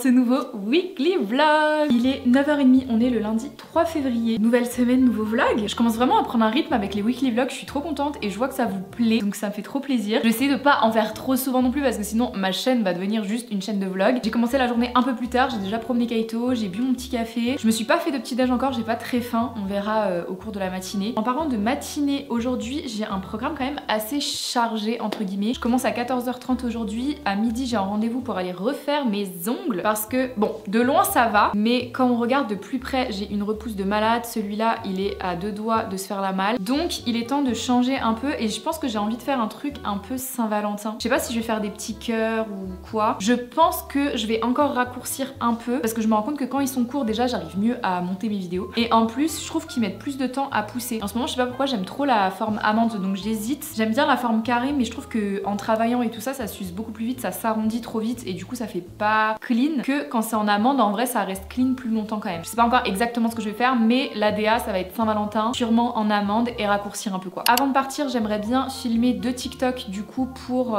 ce nouveau weekly vlog. Il est 9h30, on est le lundi 3 février. Nouvelle semaine, nouveau vlog. Je commence vraiment à prendre un rythme avec les weekly vlogs, je suis trop contente et je vois que ça vous plaît, donc ça me fait trop plaisir. J'essaie de pas en faire trop souvent non plus parce que sinon ma chaîne va devenir juste une chaîne de vlog. J'ai commencé la journée un peu plus tard, j'ai déjà promené Kaito, j'ai bu mon petit café. Je me suis pas fait de petit déj encore, j'ai pas très faim, on verra au cours de la matinée. En parlant de matinée, aujourd'hui j'ai un programme quand même assez chargé entre guillemets. Je commence à 14h30 aujourd'hui, à midi j'ai un rendez-vous pour aller refaire mes ongles parce que bon, de loin ça va, mais quand on regarde de plus près, j'ai une repousse de malade, celui-là il est à deux doigts de se faire la malle. Donc il est temps de changer un peu et je pense que j'ai envie de faire un truc un peu Saint-Valentin. Je sais pas si je vais faire des petits cœurs ou quoi. Je pense que je vais encore raccourcir un peu parce que je me rends compte que quand ils sont courts déjà j'arrive mieux à monter mes vidéos. Et en plus je trouve qu'ils mettent plus de temps à pousser. En ce moment je sais pas pourquoi j'aime trop la forme amande donc j'hésite. J'aime bien la forme carrée mais je trouve que en travaillant et tout ça, ça s'use beaucoup plus vite, ça s'arrondit trop vite et du coup ça fait pas clean que quand c'est en amande. En vrai ça reste clean plus longtemps quand même. Je sais pas encore exactement ce que je vais faire mais l'ADA ça va être Saint-Valentin, sûrement en amande et raccourcir un peu quoi. Avant de partir j'aimerais bien filmer 2 TikTok du coup pour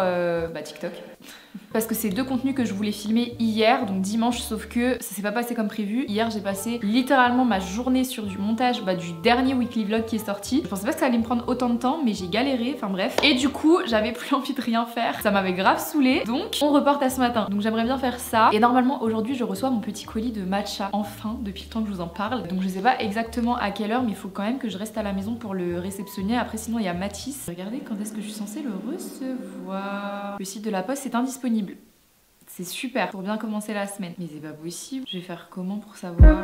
TikTok. Parce que c'est 2 contenus que je voulais filmer hier, donc dimanche, sauf que ça s'est pas passé comme prévu. Hier j'ai passé littéralement ma journée sur du montage du dernier weekly vlog qui est sorti. Je pensais pas que ça allait me prendre autant de temps, mais j'ai galéré, enfin bref. Et du coup j'avais plus envie de rien faire, ça m'avait grave saoulée, donc on reporte à ce matin. Donc j'aimerais bien faire ça. Et normalement aujourd'hui je reçois mon petit colis de matcha, enfin, depuis le temps que je vous en parle. Donc je sais pas exactement à quelle heure, mais il faut quand même que je reste à la maison pour le réceptionner. Après sinon il y a Mathis. Regardez quand est-ce que je suis censée le recevoir. Le site de la poste est indisponible. C'est super pour bien commencer la semaine. Mais c'est pas possible. Je vais faire comment pour savoir?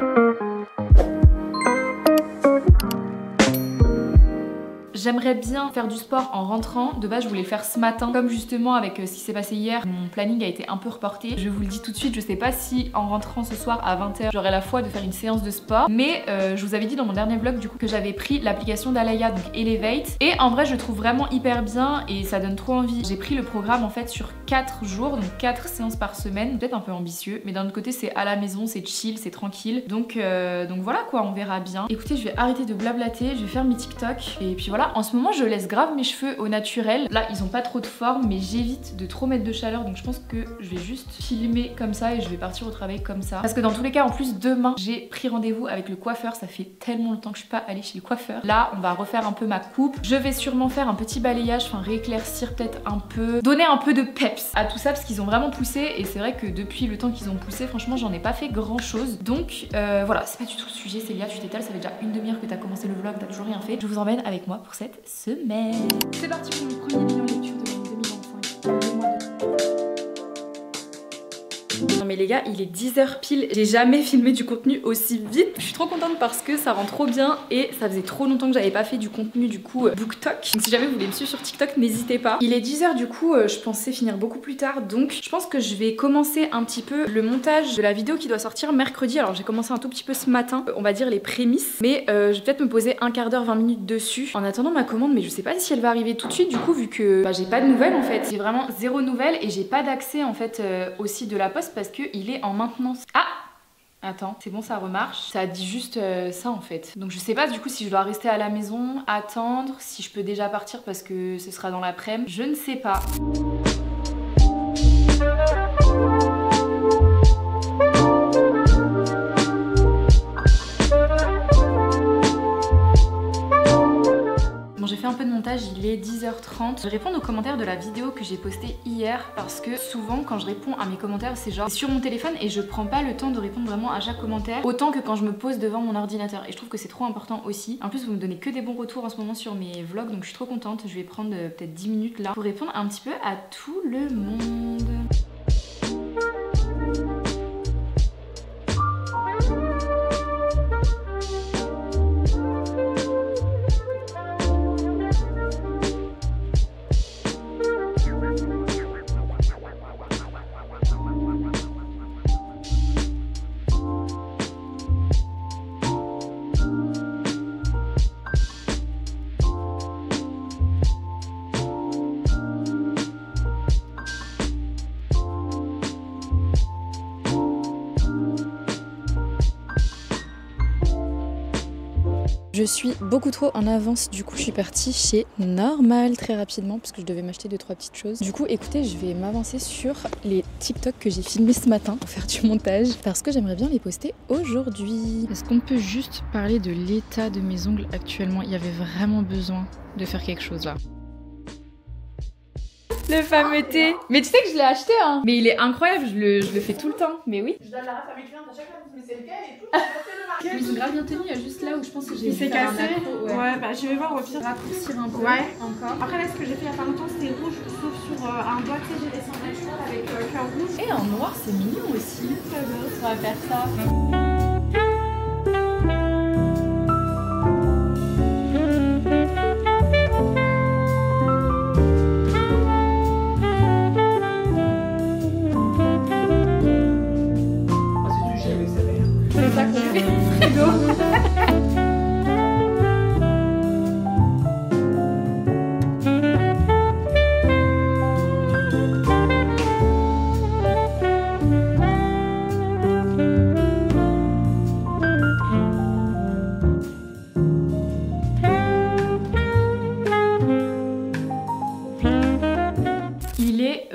J'aimerais bien faire du sport en rentrant. De base je voulais le faire ce matin. Comme justement avec ce qui s'est passé hier, mon planning a été un peu reporté. Je vous le dis tout de suite, je sais pas si en rentrant ce soir à 20h j'aurai la foi de faire une séance de sport. Mais je vous avais dit dans mon dernier vlog du coup que j'avais pris l'application d'Alaya, donc Elevate. Et en vrai je le trouve vraiment hyper bien et ça donne trop envie. J'ai pris le programme en fait sur 4 jours, donc 4 séances par semaine. Peut-être un peu ambitieux, mais d'un autre côté c'est à la maison, c'est chill, c'est tranquille. Donc voilà quoi, on verra bien. Écoutez, je vais arrêter de blablater, je vais faire mes TikTok. Et puis voilà. En ce moment je laisse grave mes cheveux au naturel. Là ils ont pas trop de forme mais j'évite de trop mettre de chaleur, donc je pense que je vais juste filmer comme ça et je vais partir au travail comme ça. Parce que dans tous les cas en plus demain j'ai pris rendez-vous avec le coiffeur. Ça fait tellement longtemps que je suis pas allée chez le coiffeur. Là on va refaire un peu ma coupe. Je vais sûrement faire un petit balayage, enfin rééclaircir peut-être un peu, donner un peu de peps à tout ça parce qu'ils ont vraiment poussé. Et c'est vrai que depuis le temps qu'ils ont poussé franchement j'en ai pas fait grand chose. Donc voilà, c'est pas du tout le sujet Célia, tu t'étales, ça fait déjà une demi-heure que t'as commencé le vlog, t'as toujours rien fait. Je vous emmène avec moi pour cette semaine. C'est parti pour mon premier bilan lecture de l'année 2025. Non mais les gars, il est 10h pile, j'ai jamais filmé du contenu aussi vite. Je suis trop contente parce que ça rend trop bien et ça faisait trop longtemps que j'avais pas fait du contenu du coup BookTok. Donc si jamais vous voulez me suivre sur TikTok, n'hésitez pas. Il est 10h du coup, je pensais finir beaucoup plus tard, donc je pense que je vais commencer un petit peu le montage de la vidéo qui doit sortir mercredi. Alors j'ai commencé un tout petit peu ce matin, on va dire les prémices, mais je vais peut-être me poser un quart d'heure, 20 minutes dessus en attendant ma commande, mais je sais pas si elle va arriver tout de suite du coup vu que j'ai pas de nouvelles en fait. J'ai vraiment zéro nouvelle et j'ai pas d'accès en fait au site de la poste parce que il est en maintenance. Ah! Attends, c'est bon, ça remarche. Ça dit juste ça en fait. Donc je sais pas du coup si je dois rester à la maison, attendre, si je peux déjà partir parce que ce sera dans l'après-midi. Je ne sais pas. J'ai fait un peu de montage, il est 10h30. Je vais répondre aux commentaires de la vidéo que j'ai postée hier parce que souvent quand je réponds à mes commentaires c'est genre sur mon téléphone et je prends pas le temps de répondre vraiment à chaque commentaire autant que quand je me pose devant mon ordinateur et je trouve que c'est trop important aussi. En plus vous me donnez que des bons retours en ce moment sur mes vlogs donc je suis trop contente. Je vais prendre peut-être 10 minutes là pour répondre un petit peu à tout le monde. Je suis beaucoup trop en avance, du coup je suis partie chez Normal très rapidement parce que je devais m'acheter 2-3 petites choses. Du coup écoutez, je vais m'avancer sur les TikTok que j'ai filmés ce matin pour faire du montage parce que j'aimerais bien les poster aujourd'hui. Est-ce qu'on peut juste parler de l'état de mes ongles actuellement? Il y avait vraiment besoin de faire quelque chose là. Le fameux thé. Mais tu sais que je l'ai acheté hein. Mais il est incroyable, je le fais tout le temps. Mais oui. Je donne la ref à mes clientes à chaque fois, mais c'est lequel et tout. Ils sont grave bien tenus, il y a juste là où je pense que j'ai fait cassé. Ouais, bah je vais voir au pire. Raccourcir un peu. Ouais. Encore. Après là, ce que j'ai fait il y a pas longtemps, c'était rouge, sauf sur un doigt, tu sais, j'ai laissé un natural avec cœur rouge. Et en noir, c'est mignon aussi. Très bien. On va faire ça. C'est ça qu'on fait. Frigo. Il est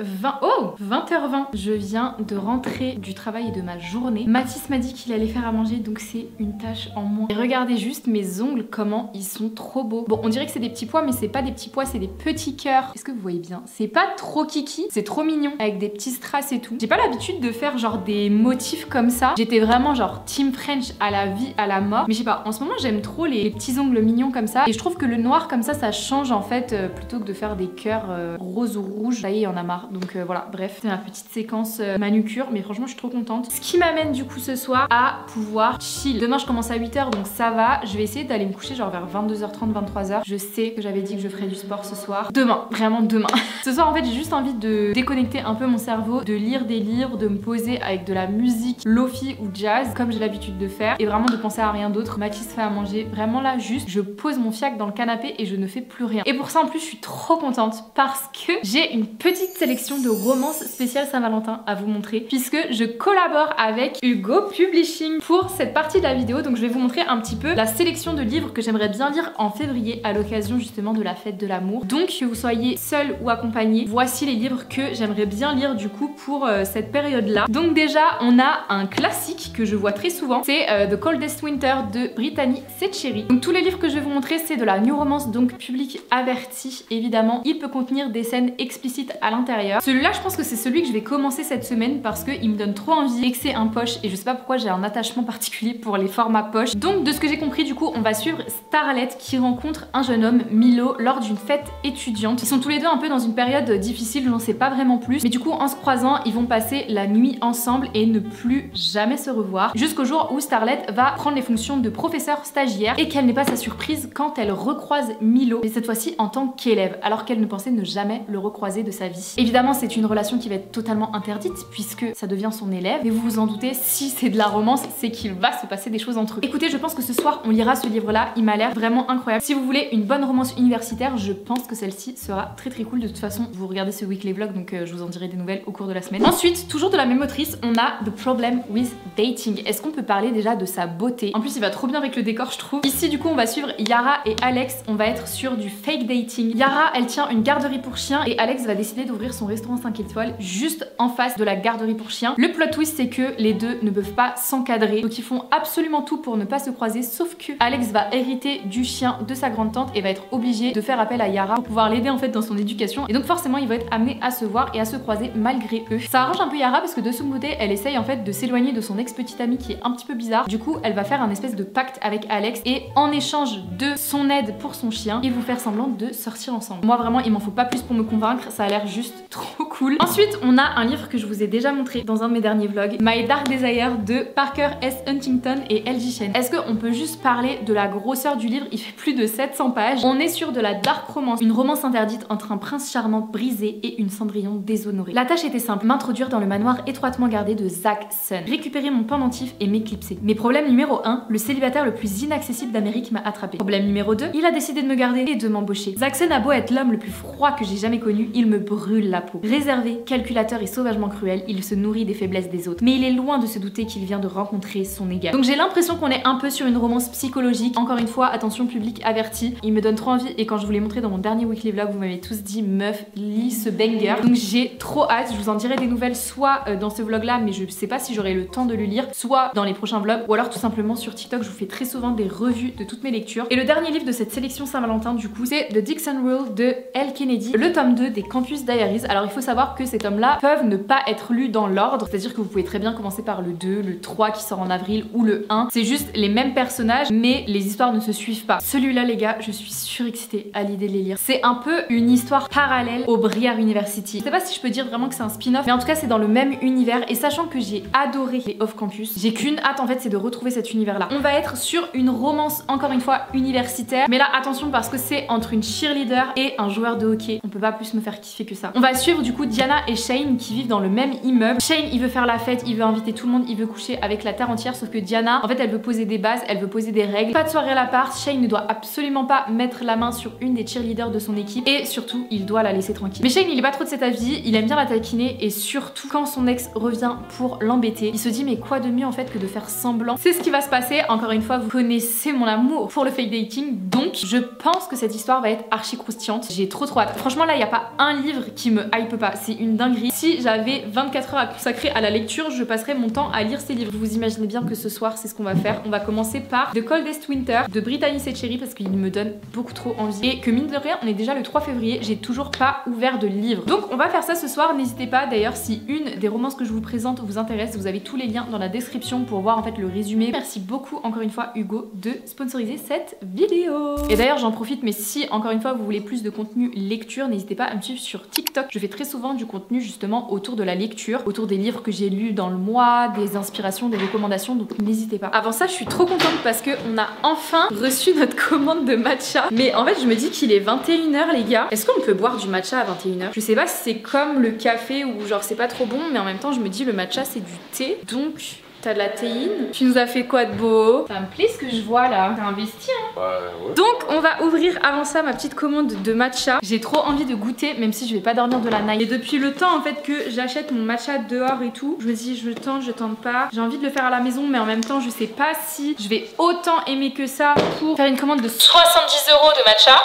20h20. Je viens de rentrer du travail et de ma journée. Mathis m'a dit qu'il allait faire à manger, donc c'est une tâche en moins. Et regardez juste mes ongles, comment ils sont trop beaux. Bon, on dirait que c'est des petits pois, mais c'est pas des petits pois, c'est des petits cœurs. Est-ce que vous voyez bien? C'est pas trop kiki, c'est trop mignon, avec des petits strass et tout. J'ai pas l'habitude de faire genre des motifs comme ça. J'étais vraiment genre team French à la vie, à la mort. Mais je sais pas, en ce moment j'aime trop les petits ongles mignons comme ça. Et je trouve que le noir comme ça change en fait, plutôt que de faire des cœurs roses ou rouges. Ça y est, il y en a marre. Donc voilà, bref, c'est ma petite séquence manucure, mais franchement je suis trop contente. Ce qui m'amène du coup ce soir à pouvoir chill. Demain je commence à 8h, donc ça va. Je vais essayer d'aller me coucher genre vers 22h30, 23h. Je sais que j'avais dit que je ferais du sport ce soir. Demain, vraiment demain. Ce soir en fait j'ai juste envie de déconnecter un peu mon cerveau, de lire des livres, de me poser avec de la musique lofi ou jazz, comme j'ai l'habitude de faire, et vraiment de penser à rien d'autre. Mathis fait à manger, vraiment là juste, je pose mon fiac dans le canapé et je ne fais plus rien. Et pour ça en plus je suis trop contente parce que j'ai une petite sélection de romances spéciales Saint-Valentin à vous montrer, puisque je collabore avec Hugo Publishing pour cette partie de la vidéo. Donc je vais vous montrer un petit peu la sélection de livres que j'aimerais bien lire en février à l'occasion justement de la fête de l'amour. Donc que vous soyez seul ou accompagné, voici les livres que j'aimerais bien lire du coup pour cette période là. Donc déjà on a un classique que je vois très souvent, c'est The Coldest Winter de Brittany Setcheri. Donc tous les livres que je vais vous montrer c'est de la new romance, donc public averti évidemment. Il peut contenir des scènes explicites à l'intérieur. Celui-là je pense que c'est celui que je vais commencer cette semaine parce qu'il me donne trop envie et que c'est un poche, et je sais pas pourquoi j'ai un attachement particulier pour les formats poche. Donc de ce que j'ai compris du coup on va suivre Starlet qui rencontre un jeune homme, Milo, lors d'une fête étudiante. Ils sont tous les deux un peu dans une période difficile, j'en sais pas vraiment plus, mais du coup en se croisant ils vont passer la nuit ensemble et ne plus jamais se revoir, jusqu'au jour où Starlet va prendre les fonctions de professeur stagiaire et quelle n'est pas sa surprise quand elle recroise Milo, mais cette fois-ci en tant qu'élève, alors qu'elle ne pensait ne jamais le recroiser de sa vie. Évidemment c'est une relation qui va être totalement interdite puisque ça devient son élève, mais vous vous en doutez, si c'est de la romance c'est qu'il va se passer des choses entre eux. Écoutez, je pense que ce soir on lira ce livre là, il m'a l'air vraiment incroyable. Si vous voulez une bonne romance universitaire, je pense que celle-ci sera très très cool. De toute façon vous regardez ce weekly vlog, donc je vous en dirai des nouvelles au cours de la semaine. Ensuite, toujours de la même autrice, on a The Problem with Dating. Est-ce qu'on peut parler déjà de sa beauté? En plus il va trop bien avec le décor je trouve. Ici du coup on va suivre Yara et Alex, on va être sur du fake dating. Yara elle tient une garderie pour chiens et Alex va décider d'ouvrir son restaurant 5 étoiles juste en face de la garderie pour chiens. Le plot twist c'est que les deux ne peuvent pas s'encadrer, donc ils font absolument tout pour ne pas se croiser, sauf que Alex va hériter du chien de sa grande tante et va être obligé de faire appel à Yara pour pouvoir l'aider en fait dans son éducation, et donc forcément il va être amené à se voir et à se croiser malgré eux. Ça arrange un peu Yara parce que de son côté elle essaye en fait de s'éloigner de son ex-petite amie qui est un petit peu bizarre. Du coup elle va faire un espèce de pacte avec Alex et en échange de son aide pour son chien, ils vont faire semblant de sortir ensemble. Moi vraiment il m'en faut pas plus pour me convaincre, ça a l'air juste trop cool. Ensuite on a un livre que je vous ai déjà montré dans un de mes derniers vlogs, My Dark Desire de Parker S. Huntington et LG Chen. Est-ce qu'on peut juste parler de la grosseur du livre? Il fait plus de 700 pages. On est sur de la dark romance, une romance interdite entre un prince charmant brisé et une Cendrillon déshonorée. La tâche était simple, m'introduire dans le manoir étroitement gardé de Zack Sun, récupérer mon pendentif et m'éclipser. Mais problème numéro 1, le célibataire le plus inaccessible d'Amérique m'a attrapé. Problème numéro 2, il a décidé de me garder et de m'embaucher. Zack Sun a beau être l'homme le plus froid que j'ai jamais connu, il me brûle la peau. Réservé, calculateur et sauvagement cruel, il se nourrit des faiblesses des autres. Mais il est loin de se douter qu'il vient de rencontrer son égal. Donc j'ai l'impression qu'on est un peu sur une romance psychologique. Encore une fois, attention public averti. Il me donne trop envie et quand je vous l'ai montré dans mon dernier weekly vlog, vous m'avez tous dit meuf, lis ce banger. Donc j'ai trop hâte. Je vous en dirai des nouvelles soit dans ce vlog là, mais je sais pas si j'aurai le temps de le lire, soit dans les prochains vlogs, ou alors tout simplement sur TikTok. Je vous fais très souvent des revues de toutes mes lectures. Et le dernier livre de cette sélection Saint-Valentin du coup, c'est The Dixon Rule de Elle Kennedy, le tome 2 des Campus Diaries. Alors il faut savoir que ces tomes là peuvent ne pas être lus dans l'ordre, c'est à dire que vous pouvez très bien commencer par le 2, le 3 qui sort en avril ou le 1. C'est juste les mêmes personnages mais les histoires ne se suivent pas. Celui-là les gars, je suis surexcitée à l'idée de les lire. C'est un peu une histoire parallèle au Briar University. Je sais pas si je peux dire vraiment que c'est un spin-off, mais en tout cas c'est dans le même univers et sachant que j'ai adoré les off-campus, j'ai qu'une hâte en fait, c'est de retrouver cet univers là. On va être sur une romance encore une fois universitaire, mais là attention parce que c'est entre une cheerleader et un joueur de hockey. On peut pas plus me faire kiffer que ça. On va suivre du coup Diana et Shane qui vivent dans le même immeuble. Shane il veut faire la fête, il veut inviter tout le monde, il veut coucher avec la terre entière, sauf que Diana en fait elle veut poser des bases, elle veut poser des règles. Pas de soirée à l'appart, Shane ne doit absolument pas mettre la main sur une des cheerleaders de son équipe et surtout il doit la laisser tranquille. Mais Shane il est pas trop de cet avis, il aime bien la taquiner et surtout quand son ex revient pour l'embêter, il se dit mais quoi de mieux en fait que de faire semblant. C'est ce qui va se passer. Encore une fois vous connaissez mon amour pour le fake dating, donc je pense que cette histoire va être archi croustillante. J'ai trop hâte. Franchement là il n'y a pas un livre qui me hype pas, c'est une dinguerie. Si j'avais 24 heures à consacrer à la lecture, je passerais mon temps à lire ces livres. Vous imaginez bien que ce soir c'est ce qu'on va faire. On va commencer par The Coldest Winter de Brittany Setcheri parce qu'il me donne beaucoup trop envie et que mine de rien on est déjà le 3 février, j'ai toujours pas ouvert de livre. Donc on va faire ça ce soir. N'hésitez pas d'ailleurs si une des romances que je vous présente vous intéresse, vous avez tous les liens dans la description pour voir en fait le résumé. Merci beaucoup encore une fois Hugo de sponsoriser cette vidéo. Et d'ailleurs j'en profite, mais si encore une fois vous voulez plus de contenu lecture, n'hésitez pas à me suivre sur TikTok. Je fais très souvent du contenu justement autour de la lecture, autour des livres que j'ai lus dans le mois, des inspirations, des recommandations, donc n'hésitez pas. Avant ça je suis trop contente parce que on a enfin reçu notre commande de matcha. Mais en fait je me dis qu'il est 21 h les gars. Est-ce qu'on peut boire du matcha à 21 h? Je sais pas si c'est comme le café ou genre c'est pas trop bon, mais en même temps je me dis le matcha c'est du thé, donc t'as de la théine. Tu nous as fait quoi de beau? Ça me plaît ce que je vois là. T'as investi hein? Ouais. Donc on va ouvrir avant ça ma petite commande de matcha. J'ai trop envie de goûter même si je vais pas dormir de la night. Et depuis le temps en fait que j'achète mon matcha dehors et tout, je me dis je tente pas. J'ai envie de le faire à la maison mais en même temps je sais pas si je vais autant aimer que ça pour faire une commande de 70 € de matcha.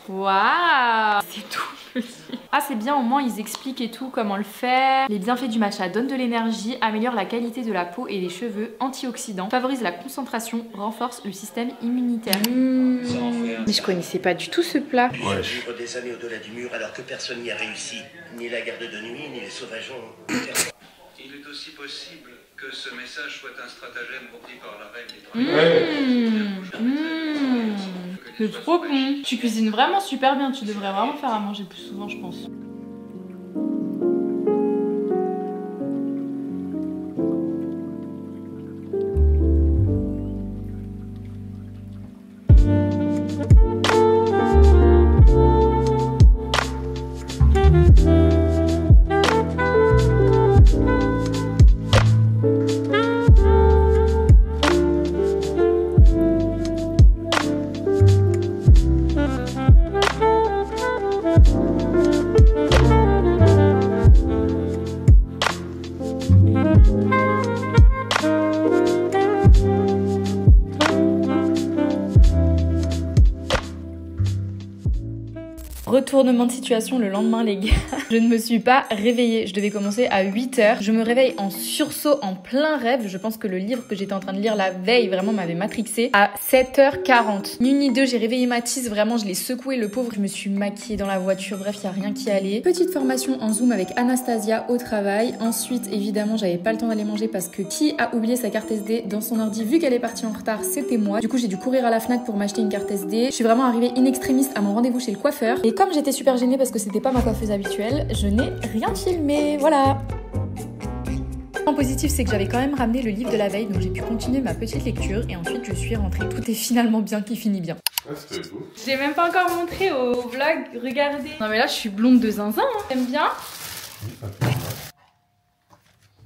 Waouh, c'est tout petit. Ah c'est bien, au moins ils expliquent et tout comment le faire. Les bienfaits du matcha: donne de l'énergie, améliore la qualité de la peau et des cheveux, antioxydant, favorise la concentration, renforce le système immunitaire. Mais je connaissais pas du tout ce plat. Ouais. Vivre des années au-delà du mur alors que personne n'y a réussi. Ni la garde de nuit, ni les sauvageons. Il est aussi possible que ce message soit un stratagème ourdi par la reine des dragons. C'est trop bon. Tu cuisines vraiment super bien, tu devrais vraiment faire à manger plus souvent je pense. Retournement de situation le lendemain les gars. Je ne me suis pas réveillée, je devais commencer à 8 h. Je me réveille en sursaut, en plein rêve. Je pense que le livre que j'étais en train de lire la veille vraiment m'avait matrixée. À 7 h 40. Ni une ni deux, j'ai réveillé Mathis, vraiment je l'ai secoué le pauvre. Je me suis maquillée dans la voiture, bref il n'y a rien qui allait. Petite formation en Zoom avec Anastasia au travail. Ensuite évidemment j'avais pas le temps d'aller manger parce que qui a oublié sa carte SD dans son ordi vu qu'elle est partie en retard, c'était moi. Du coup j'ai dû courir à la Fnac pour m'acheter une carte SD. Je suis vraiment arrivée in extremis à mon rendez-vous chez le coiffeur. Et comme j'étais super gênée parce que c'était pas ma coiffeuse habituelle, je n'ai rien filmé, voilà. Le positif c'est que j'avais quand même ramené le livre de la veille, donc j'ai pu continuer ma petite lecture et ensuite je suis rentrée. Tout est finalement bien qui finit bien. Ah, c'était beau. J'ai même pas encore montré au vlog, regardez. Non mais là je suis blonde de zinzin, hein. T'aimes bien?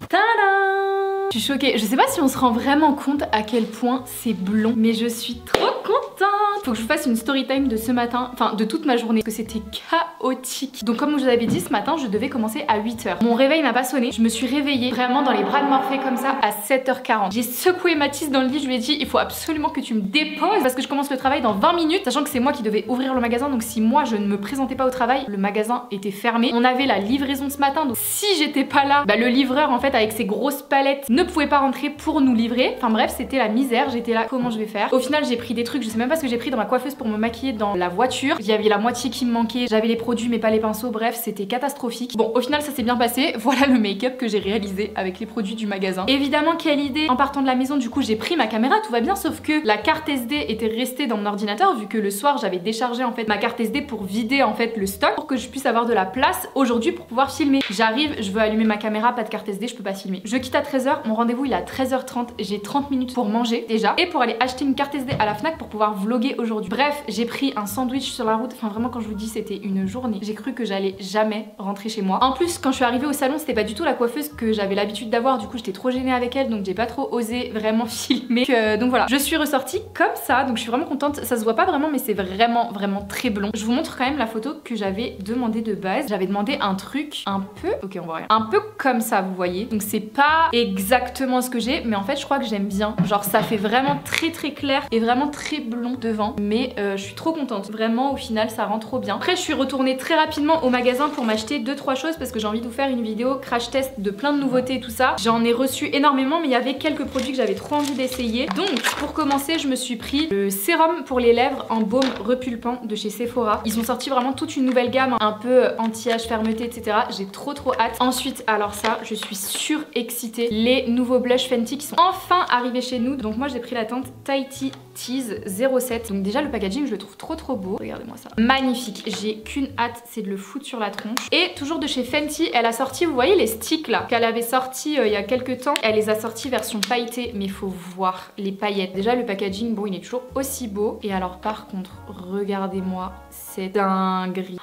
Tadam! Je suis choquée, je sais pas si on se rend vraiment compte à quel point c'est blond, mais je suis trop contente. faut que je vous fasse une story time de ce matin, enfin de toute ma journée, parce que c'était chaotique. Donc comme je vous avais dit, ce matin, je devais commencer à 8 h. Mon réveil n'a pas sonné, je me suis réveillée vraiment dans les bras de Morphée comme ça à 7 h 40. J'ai secoué Mathis dans le lit, je lui ai dit il faut absolument que tu me déposes parce que je commence le travail dans 20 minutes, sachant que c'est moi qui devais ouvrir le magasin, donc si moi je ne me présentais pas au travail, le magasin était fermé. On avait la livraison ce matin, donc si j'étais pas là, bah le livreur en fait avec ses grosses palettes ne pouvait pas rentrer pour nous livrer. Enfin bref, c'était la misère, j'étais là, comment je vais faire? Au final j'ai pris des trucs, je sais même pas ce que j'ai pris dans ma coiffeuse pour me maquiller dans la voiture. Il y avait la moitié qui me manquait, j'avais les produits mais pas les pinceaux, bref c'était catastrophique. Bon au final ça s'est bien passé, voilà le make-up que j'ai réalisé avec les produits du magasin. Évidemment quelle idée, en partant de la maison du coup j'ai pris ma caméra, tout va bien sauf que la carte SD était restée dans mon ordinateur vu que le soir j'avais déchargé en fait ma carte SD pour vider en fait le stock pour que je puisse avoir de la place aujourd'hui pour pouvoir filmer. J'arrive, je veux allumer ma caméra, pas de carte SD, je peux pas filmer. Je quitte à 13 h, mon rendez-vous il est à 13 h 30, j'ai 30 minutes pour manger déjà et pour aller acheter une carte SD à la Fnac pour pouvoir vlogger aujourd'hui. Bref, j'ai pris un sandwich sur la route, enfin vraiment quand je vous dis c'était une journée. J'ai cru que j'allais jamais rentrer chez moi. En plus quand je suis arrivée au salon c'était pas du tout la coiffeuse que j'avais l'habitude d'avoir, du coup j'étais trop gênée avec elle donc j'ai pas trop osé vraiment filmer. Donc voilà, je suis ressortie comme ça donc je suis vraiment contente, ça se voit pas vraiment mais c'est vraiment très blond. Je vous montre quand même la photo que j'avais demandé de base. J'avais demandé un truc un peu, ok on voit rien, un peu comme ça vous voyez, donc c'est pas exactement ce que j'ai mais en fait je crois que j'aime bien, genre ça fait vraiment très clair et vraiment très blond devant mais je suis trop contente, vraiment au final ça rend trop bien. Après je suis retournée très rapidement au magasin pour m'acheter 2-3 choses parce que j'ai envie de vous faire une vidéo crash test de plein de nouveautés et tout ça. J'en ai reçu énormément mais il y avait quelques produits que j'avais trop envie d'essayer. Donc pour commencer je me suis pris le sérum pour les lèvres en baume repulpant de chez Sephora. Ils ont sorti vraiment toute une nouvelle gamme un peu anti-âge, fermeté etc. J'ai trop hâte. Ensuite alors ça je suis surexcitée, les nouveaux blushs Fenty qui sont enfin arrivés chez nous. Donc moi j'ai pris la teinte Tahiti Tease 07. Donc déjà le packaging je le trouve trop beau. Regardez-moi ça. Magnifique. J'ai qu'une hâte, c'est de le foutre sur la tronche. Et toujours de chez Fenty, elle a sorti, vous voyez les sticks là qu'elle avait sorti il y a quelques temps. Elle les a sortis version pailletée mais faut voir les paillettes. Déjà le packaging bon il est toujours aussi beau. Et alors par contre regardez-moi cette dinguerie.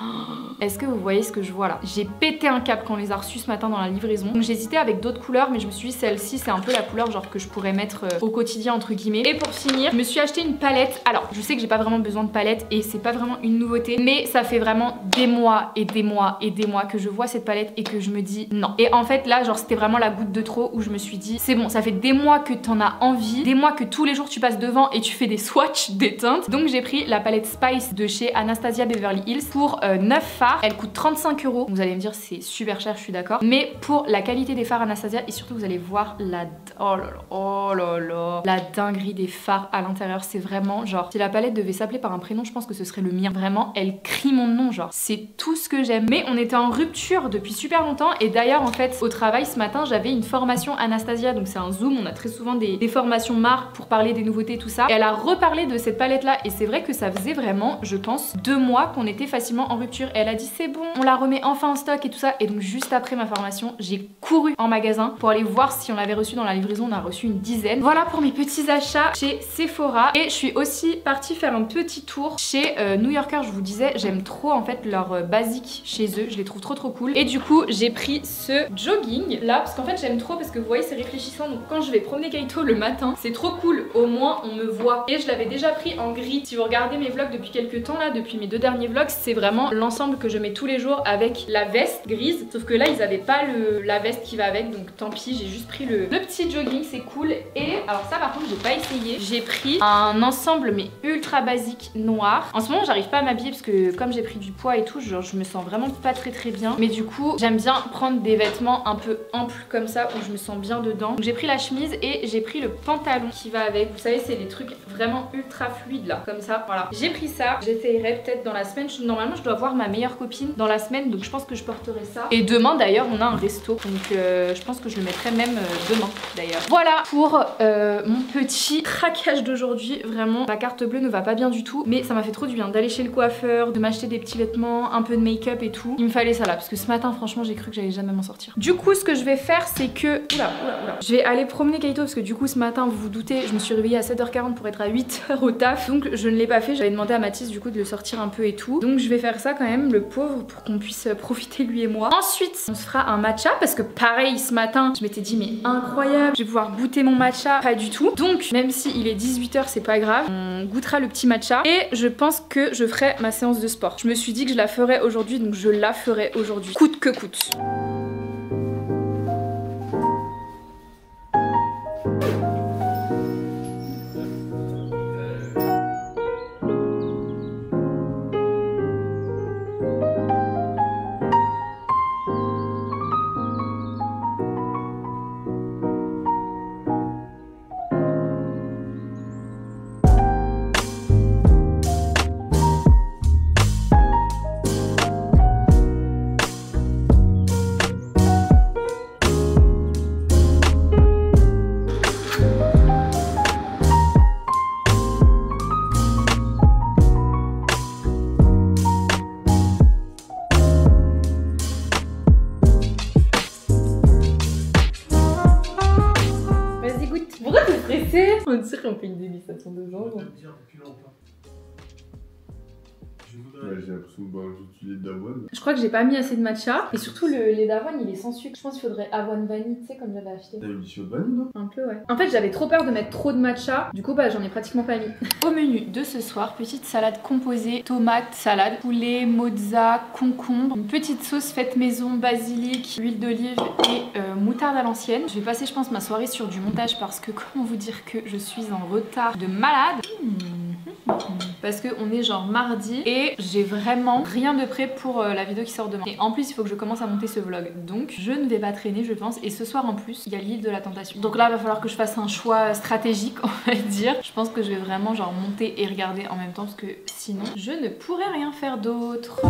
Est-ce que vous voyez ce que je vois là? J'ai pété un câble quand on les a reçus ce matin dans la livraison. Donc j'hésitais avec d'autres couleurs mais je me suis dit celle-ci c'est un peu la couleur genre que je pourrais mettre au quotidien entre guillemets. Et pour finir je me suis acheté une palette. Alors je sais que j'ai pas vraiment besoin de palette et c'est pas vraiment une nouveauté mais ça fait vraiment des mois que je vois cette palette et que je me dis non. Et en fait là genre c'était vraiment la goutte de trop où je me suis dit c'est bon, ça fait des mois que t'en as envie, des mois que tous les jours tu passes devant et tu fais des swatchs des teintes. Donc j'ai pris la palette Spice de chez Anastasia Beverly Hills pour 9 fards. Elle coûte 35 €. Vous allez me dire c'est super cher, je suis d'accord, mais pour la qualité des fards Anastasia et surtout vous allez voir la la dinguerie des fards à l'intérieur. C'est vraiment genre si la palette devait s'appeler par un prénom je pense que ce serait le mien. Vraiment elle crie mon nom, genre c'est tout ce que j'aime. Mais on était en rupture depuis super longtemps et d'ailleurs en fait au travail ce matin j'avais une formation Anastasia, donc c'est un zoom, on a très souvent des formations marques pour parler des nouveautés tout ça et elle a reparlé de cette palette là et c'est vrai que ça faisait vraiment je pense 2 mois qu'on était facilement en rupture et elle a dit c'est bon on la remet enfin en stock et tout ça. Et donc juste après ma formation j'ai couru en magasin pour aller voir si on l'avait reçu dans la livraison. On a reçu une dizaine. Voilà pour mes petits achats chez Sephora. Et je suis aussi partie faire un petit tour chez New Yorker. Je vous disais j'aime trop en fait leur basique chez eux, je les trouve trop cool. Et du coup j'ai pris ce jogging là parce qu'en fait j'aime trop parce que vous voyez c'est réfléchissant, donc quand je vais promener Kaito le matin c'est trop cool, au moins on me voit. Et je l'avais déjà pris en gris. Si vous regardez mes vlogs depuis quelques temps là, depuis mes 2 derniers vlogs, c'est vraiment l'ensemble que je mets tous les jours avec la veste grise, sauf que là ils avaient pas la veste qui va avec donc tant pis, j'ai juste pris le petit jogging, c'est cool. Et alors ça par contre j'ai pas essayé, j'ai pris un ensemble mais ultra basique noir. En ce moment j'arrive pas à m'habiller parce que comme j'ai pris du poids et tout, genre je me sens vraiment pas très bien, mais du coup j'aime bien prendre des vêtements un peu amples comme ça où je me sens bien dedans. Donc j'ai pris la chemise et j'ai pris le pantalon qui va avec, vous savez c'est des trucs vraiment ultra fluides là, comme ça, voilà. J'ai pris ça, j'essayerai peut-être dans la semaine, normalement je dois voir ma meilleure copine dans la semaine donc je pense que je porterai ça. Et demain d'ailleurs on a un resto donc je pense que je le mettrai même demain d'ailleurs. Voilà pour mon petit craquage d'aujourd'hui, vraiment ma carte bleue ne va pas bien du tout mais ça m'a fait trop du bien d'aller chez le coiffeur, de m'acheter des petits vêtements, un peu de make-up et tout. Il me fallait ça là parce que ce matin franchement j'ai cru que j'allais jamais m'en sortir. Du coup ce que je vais faire c'est que je vais aller promener Kaito parce que du coup ce matin vous vous doutez je me suis réveillée à 7 h 40 pour être à 8 h au taf donc je ne l'ai pas fait. J'avais demandé à Mathis du coup de le sortir un peu et tout, donc je vais faire ça quand même le pauvre pour qu'on puisse profiter lui et moi. Ensuite on se fera un matcha parce que pareil ce matin je m'étais dit mais incroyable je vais pouvoir goûter mon matcha, pas du tout. Donc même si il est 18 h c'est pas grave, on goûtera fera le petit matcha et je pense que je ferai ma séance de sport. Je me suis dit que je la ferais aujourd'hui, donc je la ferai aujourd'hui, coûte que coûte. On dirait qu'on fait une dégustation de jambes. J'ai l'impression de boire juste du lait d'avoine. Je crois que j'ai pas mis assez de matcha. Et surtout, le lait d'avoine, il est sans sucre. Je pense qu'il faudrait avoine vanille, tu sais, comme j'avais acheté. T'as une édition de vanille, non? Un peu, ouais. En fait, j'avais trop peur de mettre trop de matcha. Du coup, bah, j'en ai pratiquement pas mis. Au menu de ce soir, petite salade composée, tomate, salade, poulet, mozza, concombre, une petite sauce faite maison, basilic, huile d'olive et moutarde à l'ancienne. Je vais passer, je pense, ma soirée sur du montage parce que comment vous dire que je suis en retard de malade. Parce qu'on est genre mardi et j'ai vraiment rien de prêt pour la vidéo qui sort demain. Et en plus il faut que je commence à monter ce vlog. Donc je ne vais pas traîner je pense. Et ce soir en plus il y a l'île de la tentation. Donc là il va falloir que je fasse un choix stratégique on va dire. Je pense que je vais vraiment genre monter et regarder en même temps parce que sinon je ne pourrais rien faire d'autre.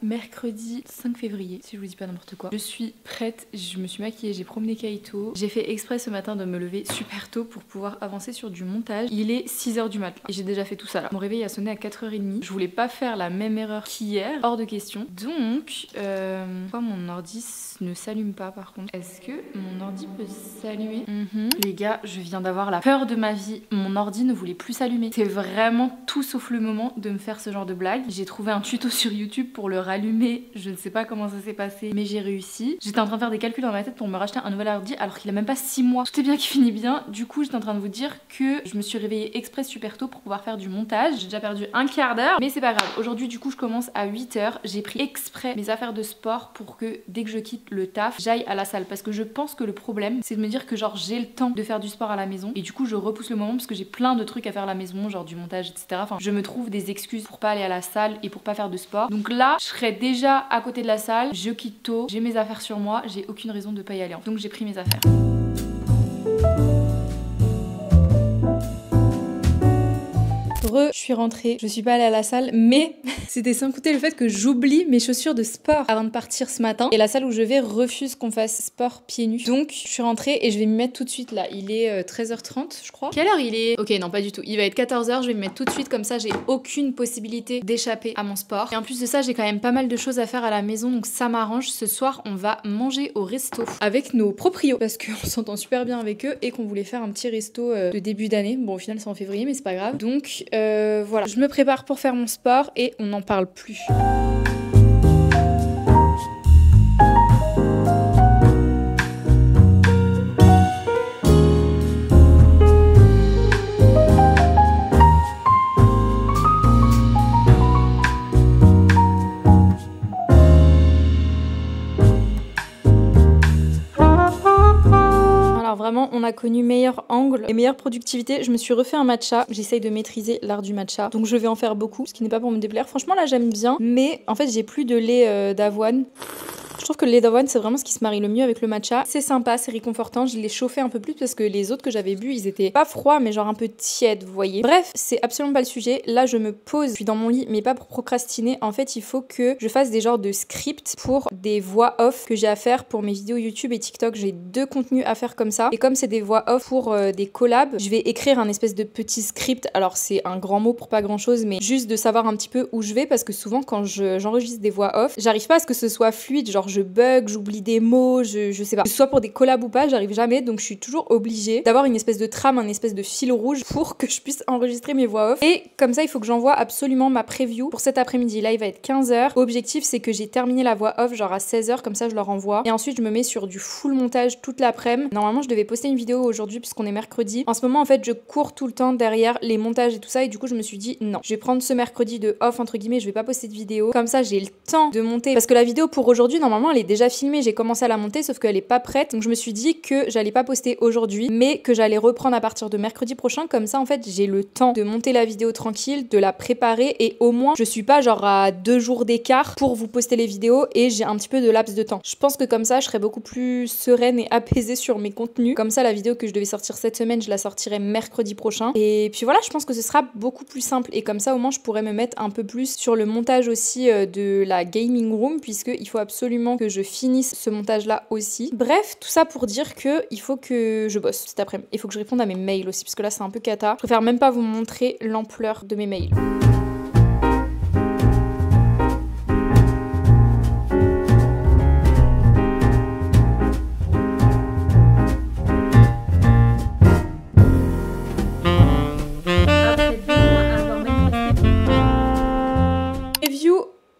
Mercredi 5 février, si je vous dis pas n'importe quoi. Je suis prête, je me suis maquillée, j'ai promené Kaito. J'ai fait exprès ce matin de me lever super tôt pour pouvoir avancer sur du montage. Il est 6h du matin et j'ai déjà fait tout ça là. Mon réveil a sonné à 4h30. Je voulais pas faire la même erreur qu'hier, hors de question. Donc, pourquoi mon ordi ne s'allume pas par contre? Est-ce que mon ordi peut s'allumer? Les gars, je viens d'avoir la peur de ma vie. Mon ordi ne voulait plus s'allumer. C'est vraiment tout sauf le moment de me faire ce genre de blague. J'ai trouvé un tuto sur YouTube pour le rallumer. Je ne sais pas comment ça s'est passé, mais j'ai réussi. J'étais en train de faire des calculs dans ma tête pour me racheter un nouvel ordi alors qu'il a même pas 6 mois. Tout est bien qui finit bien. Du coup, j'étais en train de vous dire que je me suis réveillée exprès super tôt pour pouvoir faire du montage. J'ai déjà perdu un quart d'heure, mais c'est pas grave. Aujourd'hui, du coup, je commence à 8h. J'ai pris exprès mes affaires de sport pour que dès que je quitte le taf, j'aille à la salle parce que je pense que le problème, c'est de me dire que genre j'ai le temps de faire du sport à la maison et du coup, je repousse le moment parce que j'ai plein de trucs à faire à la maison, genre du montage, etc. Enfin, je me trouve des excuses pour pas aller à la salle et pour pas faire de sport. Donc là, je serai déjà à côté de la salle, je quitte tôt, j'ai mes affaires sur moi, j'ai aucune raison de pas y aller. Donc j'ai pris mes affaires. Je suis rentrée, je suis pas allée à la salle, mais c'était sans compter le fait que j'oublie mes chaussures de sport avant de partir ce matin. Et la salle où je vais refuse qu'on fasse sport pieds nus. Donc je suis rentrée et je vais m'y mettre tout de suite là. Il est 13h30 je crois. Quelle heure il est? Ok non pas du tout, il va être 14h, je vais me mettre tout de suite comme ça j'ai aucune possibilité d'échapper à mon sport. Et en plus de ça j'ai quand même pas mal de choses à faire à la maison donc ça m'arrange. Ce soir on va manger au resto avec nos proprios parce qu'on s'entend super bien avec eux et qu'on voulait faire un petit resto de début d'année. Bon au final c'est en février mais c'est pas grave. Donc voilà, je me prépare pour faire mon sport et on n'en parle plus. Alors vraiment, on a connu meilleur angle et meilleure productivité. Je me suis refait un matcha. J'essaye de maîtriser l'art du matcha. Donc je vais en faire beaucoup, ce qui n'est pas pour me déplaire. Franchement, là, j'aime bien. Mais en fait, j'ai plus de lait d'avoine. Je trouve que le lait d'avoine, c'est vraiment ce qui se marie le mieux avec le matcha. C'est sympa, c'est réconfortant. Je l'ai chauffé un peu plus parce que les autres que j'avais bu, ils étaient pas froids, mais genre un peu tièdes, vous voyez. Bref, c'est absolument pas le sujet. Là, je me pose, je suis dans mon lit, mais pas pour procrastiner. En fait, il faut que je fasse des genres de scripts pour des voix off que j'ai à faire pour mes vidéos YouTube et TikTok. J'ai 2 contenus à faire comme ça. Et comme c'est des voix off pour des collabs, je vais écrire un espèce de petit script. Alors, c'est un grand mot pour pas grand chose, mais juste de savoir un petit peu où je vais parce que souvent, quand j'enregistre des voix off, j'arrive pas à ce que ce soit fluide. Genre, je bug, j'oublie des mots, je sais pas. Que ce soit pour des collabs ou pas, j'arrive jamais, donc je suis toujours obligée d'avoir une espèce de trame, un espèce de fil rouge pour que je puisse enregistrer mes voix off. Et comme ça, il faut que j'envoie absolument ma preview pour cet après-midi. Là, il va être 15h. Objectif, c'est que j'ai terminé la voix off genre à 16h, comme ça je leur envoie. Et ensuite, je me mets sur du full montage toute l'après-midi. Normalement, je devais poster une vidéo aujourd'hui puisqu'on est mercredi. En ce moment, en fait, je cours tout le temps derrière les montages et tout ça, et du coup, je me suis dit non, je vais prendre ce mercredi de off entre guillemets, je vais pas poster de vidéo. Comme ça, j'ai le temps de monter parce que la vidéo pour aujourd'hui, normalement, elle est déjà filmée, j'ai commencé à la monter sauf qu'elle est pas prête, donc je me suis dit que j'allais pas poster aujourd'hui mais que j'allais reprendre à partir de mercredi prochain, comme ça en fait j'ai le temps de monter la vidéo tranquille, de la préparer et au moins je suis pas genre à 2 jours d'écart pour vous poster les vidéos et j'ai un petit peu de laps de temps. Je pense que comme ça je serai beaucoup plus sereine et apaisée sur mes contenus, comme ça la vidéo que je devais sortir cette semaine je la sortirai mercredi prochain et puis voilà, je pense que ce sera beaucoup plus simple et comme ça au moins je pourrais me mettre un peu plus sur le montage aussi de la gaming room puisque il faut absolument que je finisse ce montage là aussi. Bref, tout ça pour dire que il faut que je bosse cet après-midi. Il faut que je réponde à mes mails aussi parce que là c'est un peu cata. Je préfère même pas vous montrer l'ampleur de mes mails.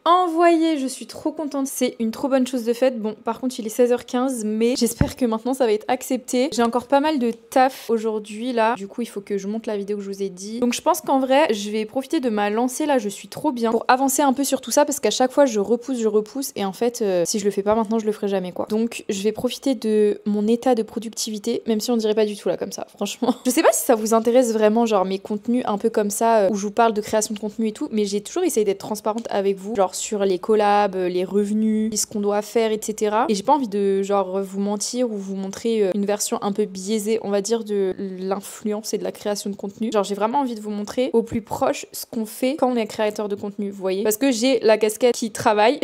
Envoyé, je suis trop contente, c'est une trop bonne chose de faite. Bon, par contre, il est 16h15, mais j'espère que maintenant ça va être accepté. J'ai encore pas mal de taf aujourd'hui là, du coup, il faut que je monte la vidéo que je vous ai dit. Donc, je pense qu'en vrai, je vais profiter de ma lancée là, je suis trop bien pour avancer un peu sur tout ça parce qu'à chaque fois, je repousse et en fait, si je le fais pas maintenant, je le ferai jamais quoi. Donc, je vais profiter de mon état de productivité, même si on dirait pas du tout là comme ça, franchement. Je sais pas si ça vous intéresse vraiment, genre mes contenus un peu comme ça, où je vous parle de création de contenu et tout, mais j'ai toujours essayé d'être transparente avec vous, genre sur les collabs, les revenus, ce qu'on doit faire, etc. Et j'ai pas envie de genre vous mentir ou vous montrer une version un peu biaisée, on va dire, de l'influence et de la création de contenu. Genre j'ai vraiment envie de vous montrer au plus proche ce qu'on fait quand on est créateur de contenu, vous voyez. Parce que j'ai la casquette qui travaille,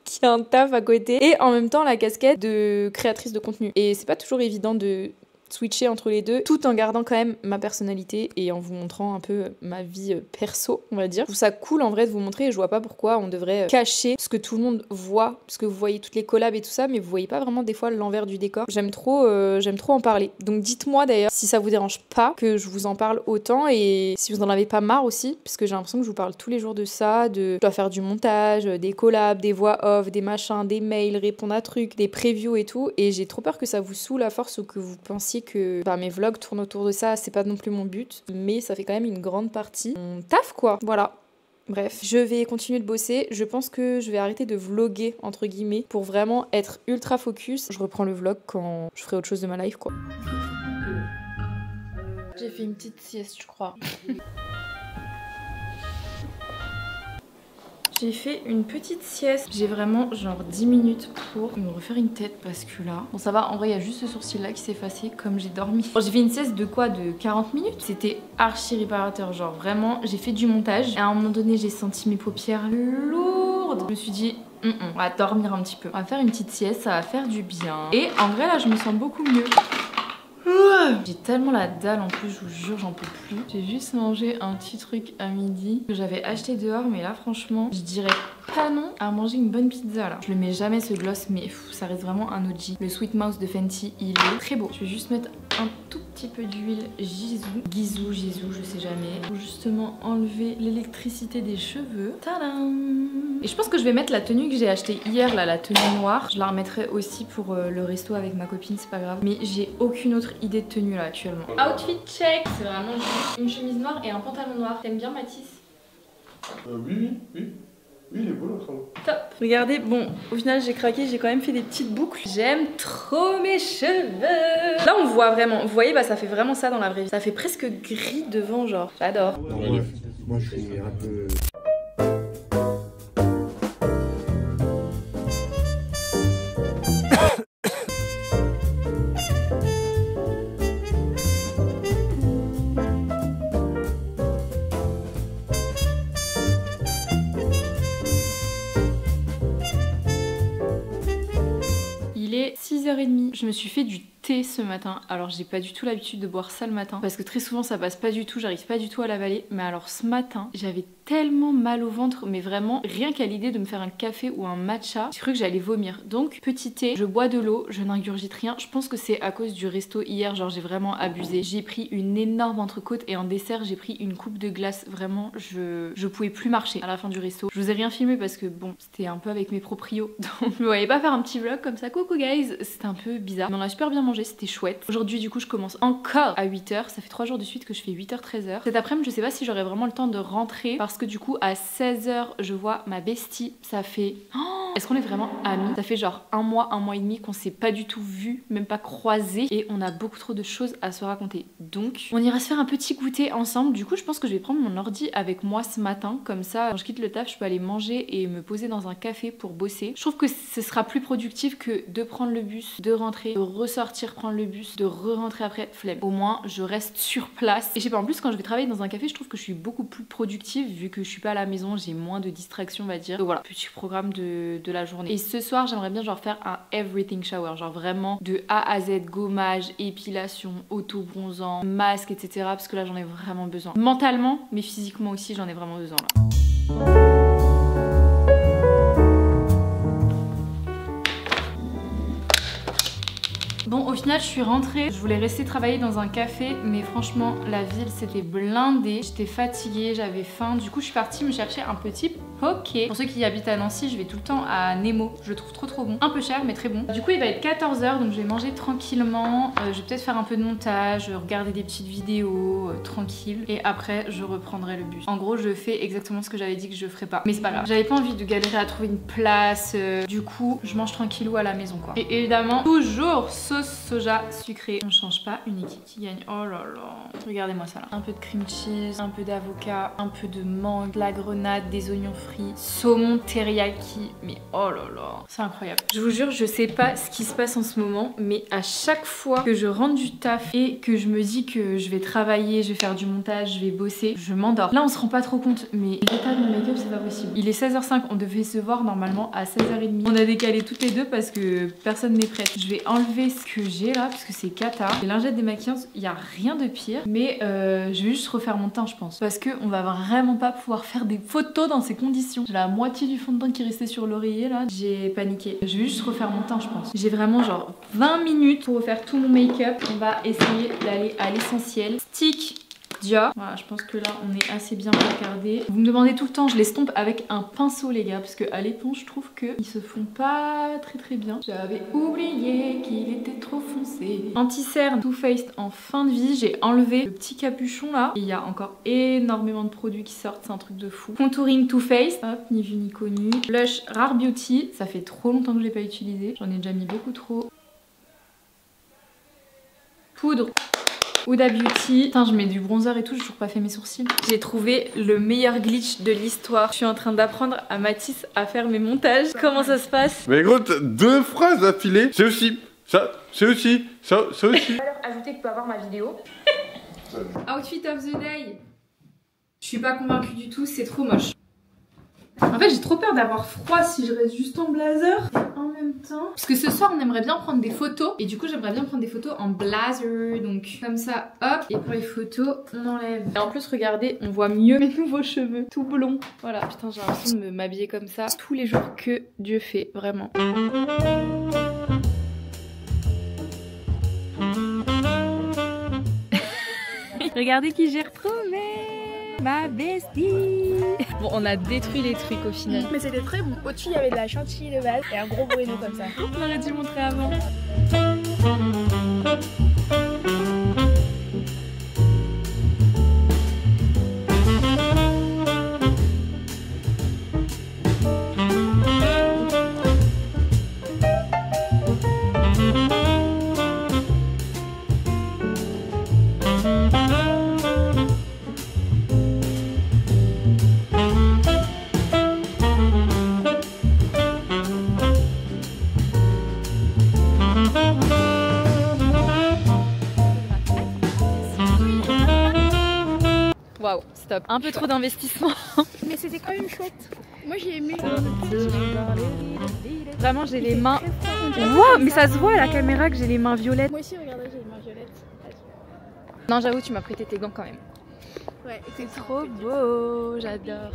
qui a un taf à côté, et en même temps la casquette de créatrice de contenu. Et c'est pas toujours évident de switcher entre les deux tout en gardant quand même ma personnalité et en vous montrant un peu ma vie perso, on va dire. Je trouve ça cool en vrai de vous montrer et je vois pas pourquoi on devrait cacher ce que tout le monde voit, parce que vous voyez toutes les collabs et tout ça, mais vous voyez pas vraiment des fois l'envers du décor. J'aime trop en parler. Donc dites-moi d'ailleurs si ça vous dérange pas que je vous en parle autant et si vous en avez pas marre aussi, parce que j'ai l'impression que je vous parle tous les jours de ça, je dois faire du montage, des collabs, des voix off, des machins, des mails, répondre à trucs, des previews et tout, et j'ai trop peur que ça vous saoule à force ou que vous pensiez que mes vlogs tournent autour de ça, c'est pas non plus mon but, mais ça fait quand même une grande partie mon taf quoi, voilà. Bref, je vais continuer de bosser, je pense que je vais arrêter de vlogger entre guillemets pour vraiment être ultra focus. Je reprends le vlog quand je ferai autre chose de ma life quoi. J'ai fait une petite sieste je crois. J'ai fait une petite sieste. J'ai vraiment genre 10 minutes pour me refaire une tête parce que là... Bon ça va, en vrai il y a juste ce sourcil là qui s'est effacé comme j'ai dormi. Bon, j'ai fait une sieste de quoi? De 40 minutes. C'était archi réparateur, genre vraiment j'ai fait du montage. Et à un moment donné j'ai senti mes paupières lourdes. Je me suis dit... on va dormir un petit peu. On va faire une petite sieste, ça va faire du bien. Et en vrai là je me sens beaucoup mieux. J'ai tellement la dalle en plus, je vous jure, j'en peux plus. J'ai juste mangé un petit truc à midi que j'avais acheté dehors, mais là franchement, je dirais pas non à manger une bonne pizza là. Je le mets jamais ce gloss, mais ça reste vraiment un OG. Le Sweet Mouse de Fenty, il est très beau. Je vais juste mettre un tout petit peu d'huile Gizou, je sais jamais, pour justement enlever l'électricité des cheveux. Tadam! Et je pense que je vais mettre la tenue que j'ai achetée hier là, la tenue noire. Je la remettrai aussi pour le resto avec ma copine, c'est pas grave. Mais j'ai aucune autre idée de tenue là actuellement. Outfit check! C'est vraiment juste une chemise noire et un pantalon noir. T'aimes bien Mathis? Oui. Oui, il est beau l'autre. Top. Regardez, bon, au final j'ai craqué, j'ai quand même fait des petites boucles. J'aime trop mes cheveux. Là on voit vraiment, vous voyez, bah ça fait vraiment ça dans la vraie vie. Ça fait presque gris devant, genre. J'adore. Moi je suis un peu... Il est 6h30. Je me suis fait du thé ce matin. Alors j'ai pas du tout l'habitude de boire ça le matin parce que très souvent ça passe pas du tout, j'arrive pas du tout à l'avaler. Mais alors ce matin, j'avais tellement mal au ventre, mais vraiment rien qu'à l'idée de me faire un café ou un matcha, j'ai cru que j'allais vomir. Donc petit thé, je bois de l'eau, je n'ingurgite rien. Je pense que c'est à cause du resto hier, genre j'ai vraiment abusé. J'ai pris une énorme entrecôte et en dessert j'ai pris une coupe de glace. Vraiment, je pouvais plus marcher à la fin du resto. Je vous ai rien filmé parce que bon, c'était un peu avec mes proprios. Donc je ne voyais pas faire un petit vlog comme ça. Coucou guys, c'était un peu bizarre. Mais on a super bien mangé, c'était chouette. Aujourd'hui du coup je commence encore à 8h. Ça fait 3 jours de suite que je fais 8h 13h. Cet après-midi je sais pas si j'aurai vraiment le temps de rentrer parce que du coup à 16h je vois ma bestie. Ça fait... Oh, est-ce qu'on est vraiment amis? Ça fait genre un mois et demi qu'on s'est pas du tout vu, même pas croisé, et on a beaucoup trop de choses à se raconter. Donc on ira se faire un petit goûter ensemble. Du coup je pense que je vais prendre mon ordi avec moi ce matin. Comme ça quand je quitte le taf je peux aller manger et me poser dans un café pour bosser. Je trouve que ce sera plus productif que de prendre le bus, de rentrer, de ressortir, prendre le bus, de re-rentrer après. Flemme. Au moins je reste sur place. Et je sais pas, en plus quand je vais travailler dans un café je trouve que je suis beaucoup plus productive vu que je suis pas à la maison, j'ai moins de distractions on va dire. Donc voilà, petit programme de la journée. Et ce soir j'aimerais bien genre faire un everything shower, genre vraiment de A à Z, gommage, épilation, auto-bronzant, masque, etc. Parce que là j'en ai vraiment besoin. Mentalement mais physiquement aussi j'en ai vraiment besoin là. Bon, au final, je suis rentrée. Je voulais rester travailler dans un café, mais franchement, la ville, c'était blindé. J'étais fatiguée, j'avais faim. Du coup, je suis partie me chercher un petit poké. Pour ceux qui habitent à Nancy, je vais tout le temps à Nemo. Je le trouve trop bon. Un peu cher, mais très bon. Du coup, il va être 14h, donc je vais manger tranquillement. Je vais peut-être faire un peu de montage, regarder des petites vidéos, tranquille. Et après, je reprendrai le bus. En gros, je fais exactement ce que j'avais dit que je ferais pas. Mais c'est pas grave. J'avais pas envie de galérer à trouver une place. Du coup, je mange tranquillou à la maison, quoi. Et évidemment, toujours sauce soja sucré. On change pas, une équipe qui gagne. Oh là là. Regardez-moi ça là. Un peu de cream cheese, un peu d'avocat, un peu de mangue, de la grenade, des oignons frits, saumon teriyaki. Mais oh là là. C'est incroyable. Je vous jure, je sais pas ce qui se passe en ce moment, mais à chaque fois que je rentre du taf et que je me dis que je vais travailler, je vais faire du montage, je vais bosser, je m'endors. Là, on se rend pas trop compte, mais l'état de mon make-up, c'est pas possible. Il est 16h05, on devait se voir normalement à 16h30. On a décalé toutes les deux parce que personne n'est prête. Je vais enlever ce que j'ai là parce que c'est cata. Les lingettes démaquillantes, il y a rien de pire, mais je vais juste refaire mon teint je pense parce que on va vraiment pas pouvoir faire des photos dans ces conditions. J'ai la moitié du fond de teint qui restait sur l'oreiller là, j'ai paniqué. Je vais juste refaire mon teint je pense. J'ai vraiment genre 20 minutes pour refaire tout mon make-up. On va essayer d'aller à l'essentiel. Stick Dior. Voilà, je pense que là on est assez bien regardé. Vous me demandez tout le temps, je l'estompe avec un pinceau les gars, parce qu'à l'éponge je trouve qu'ils se font pas très bien. J'avais oublié qu'il était trop foncé. Anti-cerne Too Faced en fin de vie, j'ai enlevé le petit capuchon là. Et il y a encore énormément de produits qui sortent, c'est un truc de fou. Contouring Too Faced, hop, ni vu ni connu. Blush Rare Beauty, ça fait trop longtemps que je l'ai pas utilisé. J'en ai déjà mis beaucoup trop. Poudre Huda Beauty. Putain, je mets du bronzer et tout, j'ai toujours pas fait mes sourcils. J'ai trouvé le meilleur glitch de l'histoire. Je suis en train d'apprendre à Mathis à faire mes montages. Comment ça se passe? Mais gros, 2 phrases affilées. C'est aussi, ça, c'est aussi, ça aussi. Valeur ajoutée que peut avoir ma vidéo. Outfit of the day. Je suis pas convaincue du tout, c'est trop moche. En fait, j'ai trop peur d'avoir froid si je reste juste en blazer en même temps. Parce que ce soir, on aimerait bien prendre des photos. Et du coup, j'aimerais bien prendre des photos en blazer. Donc, comme ça, hop. Et pour les photos, on enlève. Et en plus, regardez, on voit mieux mes nouveaux cheveux. Tout blonds. Voilà, putain, j'ai l'impression de m'habiller comme ça tous les jours que Dieu fait. Vraiment. Regardez qui j'ai retrouvé. Ma bestie. Bon, on a détruit les trucs au final. Mais c'était très bon. Au-dessus, il y avait de la chantilly de base et un gros bueno comme ça. On aurait dû montrer avant. waouh, stop. Un peu trop d'investissement. Mais c'était quand même chouette. Moi j'ai aimé. Vraiment, j'ai les mains. Wow, mais ça se voit à la caméra que j'ai les mains violettes. Moi aussi, regardez, j'ai les mains violettes. Non, j'avoue, tu m'as prêté tes gants quand même. Ouais, C'est trop beau, j'adore.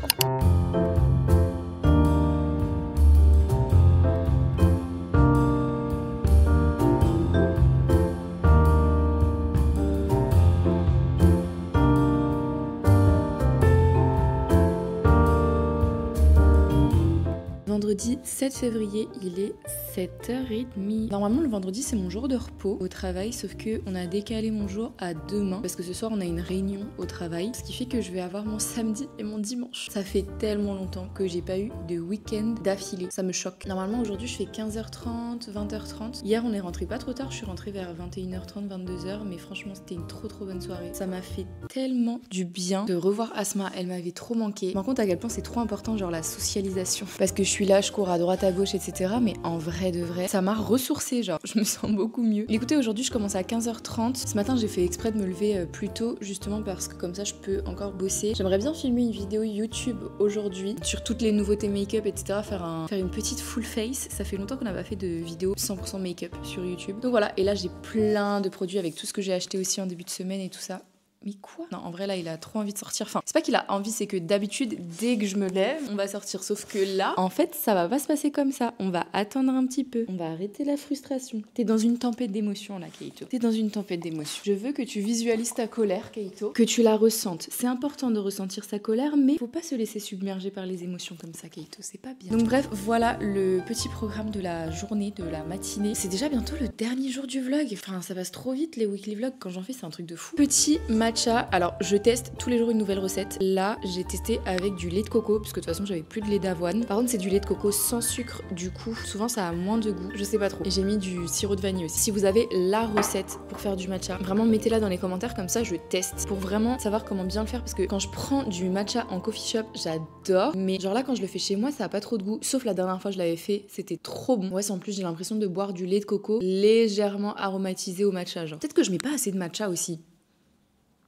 Vendredi 7 février, il est 7h30. Normalement le vendredi c'est mon jour de repos au travail, sauf que on a décalé mon jour à demain parce que ce soir on a une réunion au travail, ce qui fait que je vais avoir mon samedi et mon dimanche. Ça fait tellement longtemps que j'ai pas eu de week-end d'affilée, ça me choque. Normalement aujourd'hui je fais 15h30, 20h30. Hier on est rentré pas trop tard, je suis rentrée vers 21h30, 22h, mais franchement c'était une trop bonne soirée. Ça m'a fait tellement du bien de revoir Asma, elle m'avait trop manqué. Je me rends compte à quel point c'est trop important genre la socialisation, parce que je suis là, je cours à droite à gauche etc, mais en vrai de vrai ça m'a ressourcée, genre je me sens beaucoup mieux. Écoutez, aujourd'hui je commence à 15h30. Ce matin j'ai fait exprès de me lever plus tôt justement parce que comme ça je peux encore bosser. J'aimerais bien filmer une vidéo YouTube aujourd'hui sur toutes les nouveautés make-up etc, faire une petite full face. Ça fait longtemps qu'on n'a pas fait de vidéo 100% make-up sur YouTube, donc voilà. Et là j'ai plein de produits avec tout ce que j'ai acheté aussi en début de semaine et tout ça. Mais quoi? Non, en vrai, là, il a trop envie de sortir. Enfin, c'est pas qu'il a envie, c'est que d'habitude, dès que je me lève, on va sortir. Sauf que là, en fait, ça va pas se passer comme ça. On va attendre un petit peu. On va arrêter la frustration. T'es dans une tempête d'émotions, là, Keito. T'es dans une tempête d'émotions. Je veux que tu visualises ta colère, Keito. Que tu la ressentes. C'est important de ressentir sa colère, mais faut pas se laisser submerger par les émotions comme ça, Keito. C'est pas bien. Donc bref, voilà le petit programme de la journée, de la matinée. C'est déjà bientôt le dernier jour du vlog. Enfin, ça passe trop vite, les weekly vlogs. Quand j'en fais, c'est un truc de fou. Petit matcha. Alors je teste tous les jours une nouvelle recette. Là j'ai testé avec du lait de coco parce que de toute façon j'avais plus de lait d'avoine. Par contre c'est du lait de coco sans sucre, du coup souvent ça a moins de goût, je sais pas trop. Et j'ai mis du sirop de vanille aussi. Si vous avez la recette pour faire du matcha, vraiment mettez-la dans les commentaires, comme ça je teste pour vraiment savoir comment bien le faire, parce que quand je prends du matcha en coffee shop j'adore, mais genre là quand je le fais chez moi ça a pas trop de goût, sauf la dernière fois je l'avais fait, c'était trop bon. Ouais, en plus j'ai l'impression de boire du lait de coco légèrement aromatisé au matcha, genre. Peut-être que je mets pas assez de matcha aussi.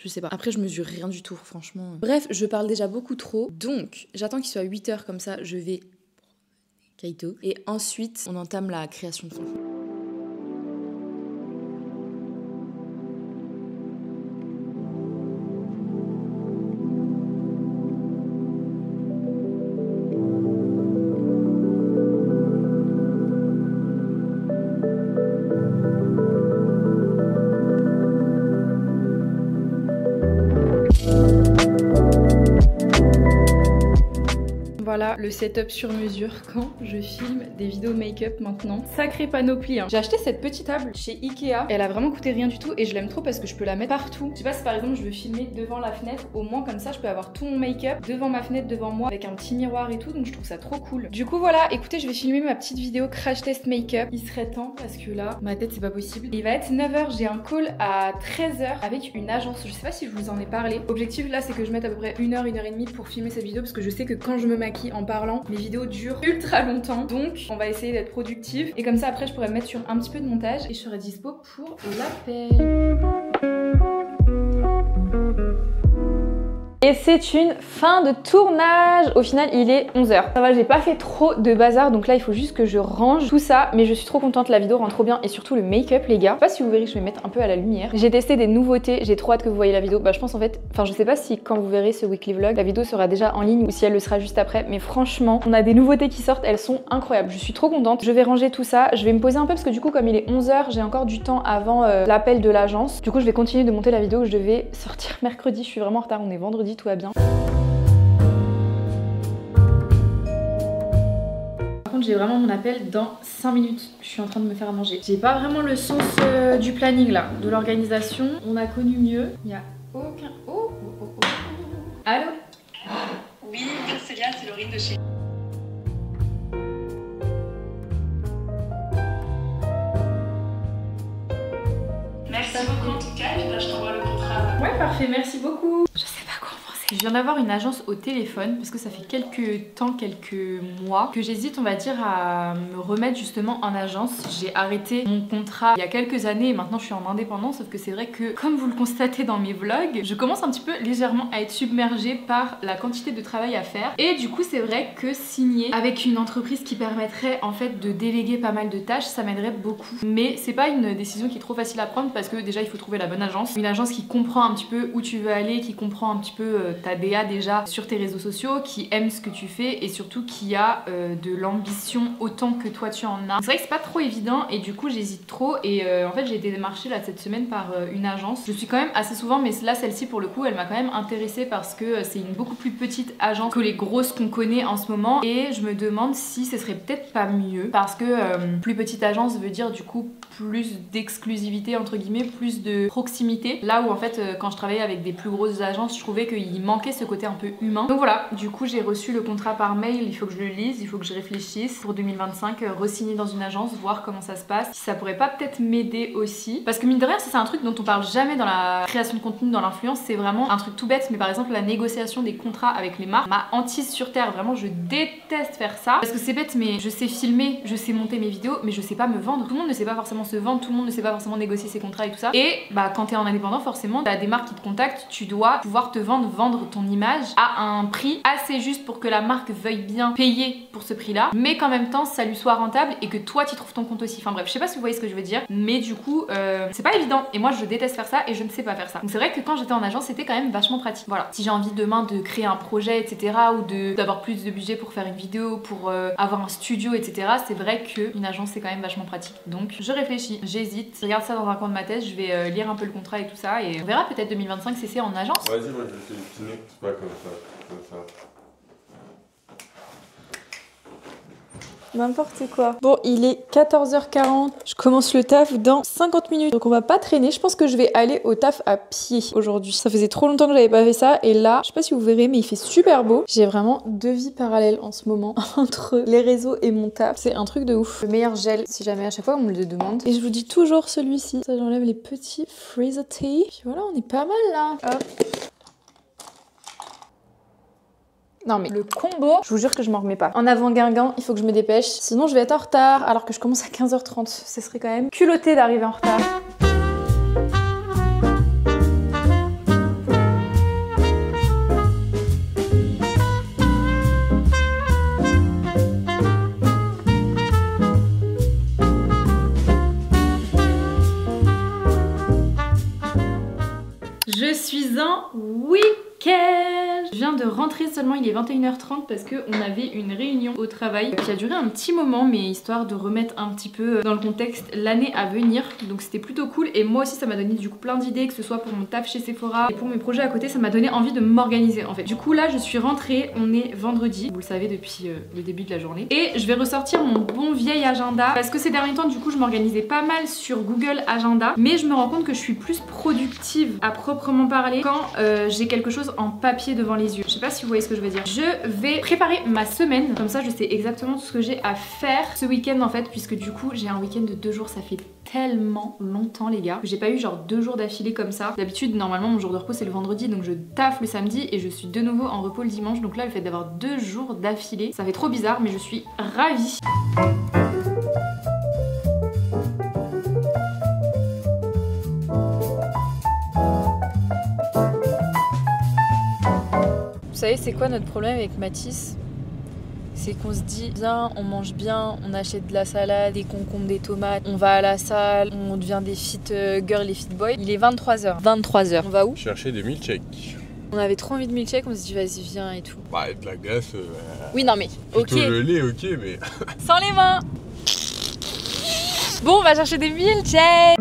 Je sais pas. Après, je mesure rien du tout, franchement. Bref, je parle déjà beaucoup trop. Donc, j'attends qu'il soit 8h, comme ça, je vais... Keito. Et ensuite, on entame la création de fond. Voilà le setup sur mesure quand je filme des vidéos make-up maintenant. Sacrée panoplie, hein. J'ai acheté cette petite table chez Ikea. Elle a vraiment coûté rien du tout et je l'aime trop parce que je peux la mettre partout. Je sais pas si par exemple je veux filmer devant la fenêtre, au moins comme ça je peux avoir tout mon make-up devant ma fenêtre, devant moi, avec un petit miroir et tout, donc je trouve ça trop cool. Du coup voilà, écoutez, je vais filmer ma petite vidéo crash test make-up. Il serait temps parce que là, ma tête c'est pas possible. Il va être 9h, j'ai un call à 13h avec une agence. Je sais pas si je vous en ai parlé. L'objectif là c'est que je mette à peu près 1h, 1h30 pour filmer cette vidéo parce que je sais que quand je me maquille en parlant, mes vidéos durent ultra longtemps, donc on va essayer d'être productif et comme ça après je pourrais me mettre sur un petit peu de montage et je serai dispo pour l'appel. Et c'est une fin de tournage. Au final, il est 11h. Ça va, j'ai pas fait trop de bazar, donc là, il faut juste que je range tout ça. Mais je suis trop contente, la vidéo rend trop bien et surtout le make-up, les gars. Je sais pas si vous verrez, je vais mettre un peu à la lumière. J'ai testé des nouveautés, j'ai trop hâte que vous voyez la vidéo. Bah, je pense en fait, enfin, je sais pas si quand vous verrez ce weekly vlog, la vidéo sera déjà en ligne ou si elle le sera juste après. Mais franchement, on a des nouveautés qui sortent, elles sont incroyables. Je suis trop contente. Je vais ranger tout ça. Je vais me poser un peu parce que du coup, comme il est 11h, j'ai encore du temps avant l'appel de l'agence. Du coup, je vais continuer de monter la vidéo. Je devais sortir mercredi. Je suis vraiment en retard. On est vendredi, tout va bien. J'ai vraiment mon appel dans 5 minutes. Je suis en train de me faire à manger. J'ai pas vraiment le sens du planning là, de l'organisation. On a connu mieux. Il y a aucun... Oh. Allô? Oui, bonjour Célia, c'est Laurine de chez... Merci beaucoup en tout cas, et puis là je t'envoie le contrat. Ouais, parfait, merci beaucoup. Je sais pas quoi en penser. Je viens d'avoir une agence au téléphone parce que ça fait quelques mois que j'hésite, on va dire, à me remettre justement en agence. J'ai arrêté mon contrat il y a quelques années et maintenant je suis en indépendant, sauf que c'est vrai que, comme vous le constatez dans mes vlogs, je commence un petit peu légèrement à être submergée par la quantité de travail à faire. Et du coup c'est vrai que signer avec une entreprise qui permettrait en fait de déléguer pas mal de tâches, ça m'aiderait beaucoup. Mais c'est pas une décision qui est trop facile à prendre parce que déjà il faut trouver la bonne agence. Une agence qui comprend un petit peu où tu veux aller, qui comprend un petit peu ta DA déjà sur tes réseaux sociaux, qui aime ce que tu fais et surtout qui a de l'ambition autant que toi tu en as. C'est vrai que c'est pas trop évident et du coup j'hésite trop et en fait j'ai été démarchée là cette semaine par une agence. Je suis quand même assez souvent, mais là celle-ci pour le coup elle m'a quand même intéressée parce que c'est une beaucoup plus petite agence que les grosses qu'on connaît en ce moment et je me demande si ce serait peut-être pas mieux parce que plus petite agence veut dire du coup plus d'exclusivité entre guillemets, plus de proximité, là où en fait quand je travaillais avec des plus grosses agences je trouvais qu'il manquait ce côté un peu humain. Donc voilà, du coup j'ai reçu le contrat par mail, il faut que je le lise, il faut que je réfléchisse pour 2025, re-signer dans une agence, voir comment ça se passe, si ça pourrait pas peut-être m'aider aussi, parce que mine de rien ça c'est un truc dont on parle jamais dans la création de contenu, dans l'influence, c'est vraiment un truc tout bête, mais par exemple la négociation des contrats avec les marques, ma hantise sur terre, vraiment je déteste faire ça, parce que c'est bête mais je sais filmer, je sais monter mes vidéos, mais je sais pas me vendre, tout le monde ne sait pas forcément se vendre, tout le monde ne sait pas forcément négocier ses contrats et tout ça, et bah quand t'es en indépendant forcément t'as des marques qui te contactent, tu dois pouvoir te vendre ton image à un prix assez juste pour que la marque veuille bien payer pour ce prix là, mais qu'en même temps ça lui soit rentable et que toi tu trouves ton compte aussi. Enfin bref, je sais pas si vous voyez ce que je veux dire, mais du coup c'est pas évident et moi je déteste faire ça et je ne sais pas faire ça. Donc c'est vrai que quand j'étais en agence c'était quand même vachement pratique. Voilà, si j'ai envie demain de créer un projet etc, ou d'avoir plus de budget pour faire une vidéo, pour avoir un studio etc, c'est vrai qu'une agence c'est quand même vachement pratique. Donc je réfléchis, j'hésite, je regarde ça dans un coin de ma tête, je vais lire un peu le contrat et tout ça et on verra peut-être 2025 c'est en agence. Vas-y, moi je vais sélectionner. C'est pas comme ça, comme ça. N'importe quoi. Bon, il est 14h40. Je commence le taf dans 50 minutes. Donc on va pas traîner. Je pense que je vais aller au taf à pied aujourd'hui. Ça faisait trop longtemps que j'avais pas fait ça. Et là, je sais pas si vous verrez, mais il fait super beau. J'ai vraiment 2 vies parallèles en ce moment entre les réseaux et mon taf. C'est un truc de ouf. Le meilleur gel, si jamais à chaque fois on me le demande. Et je vous dis toujours celui-ci. Ça, j'enlève les petits frizz-tea. Puis voilà, on est pas mal là. Hop. Non mais le combo, je vous jure que je m'en remets pas. En avant Guingamp, il faut que je me dépêche. Sinon je vais être en retard alors que je commence à 15h30. Ce serait quand même culotté d'arriver en retard. Je suis en week-end. Je viens de rentrer seulement, il est 21h30 parce qu'on avait une réunion au travail qui a duré un petit moment, mais histoire de remettre un petit peu dans le contexte l'année à venir. Donc c'était plutôt cool et moi aussi ça m'a donné du coup plein d'idées, que ce soit pour mon taf chez Sephora et pour mes projets à côté, ça m'a donné envie de m'organiser en fait. Du coup là je suis rentrée, on est vendredi, vous le savez depuis le début de la journée, et je vais ressortir mon bon vieil agenda parce que ces derniers temps du coup je m'organisais pas mal sur Google Agenda, mais je me rends compte que je suis plus productive à proprement parler quand j'ai quelque chose en papier devant les yeux. Je sais pas si vous voyez ce que je veux dire. Je vais préparer ma semaine, comme ça je sais exactement tout ce que j'ai à faire ce week-end en fait, puisque du coup j'ai un week-end de 2 jours, ça fait tellement longtemps les gars. J'ai pas eu genre 2 jours d'affilée comme ça. D'habitude normalement mon jour de repos c'est le vendredi, donc je taffe le samedi et je suis de nouveau en repos le dimanche. Donc là le fait d'avoir 2 jours d'affilée, ça fait trop bizarre mais je suis ravie. Vous savez c'est quoi notre problème avec Mathis? C'est qu'on se dit bien, on mange bien, on achète de la salade, des concombres, des tomates, on va à la salle, on devient des fit girls et fit boys. Il est 23h. 23h. On va où? Chercher des milkshakes. On avait trop envie de milkshake, on s'est dit vas-y viens et tout. Bah, de la glace. Oui non mais ok. Plutôt le lait, ok, mais. Sans les mains. Bon on va chercher des milkshakes.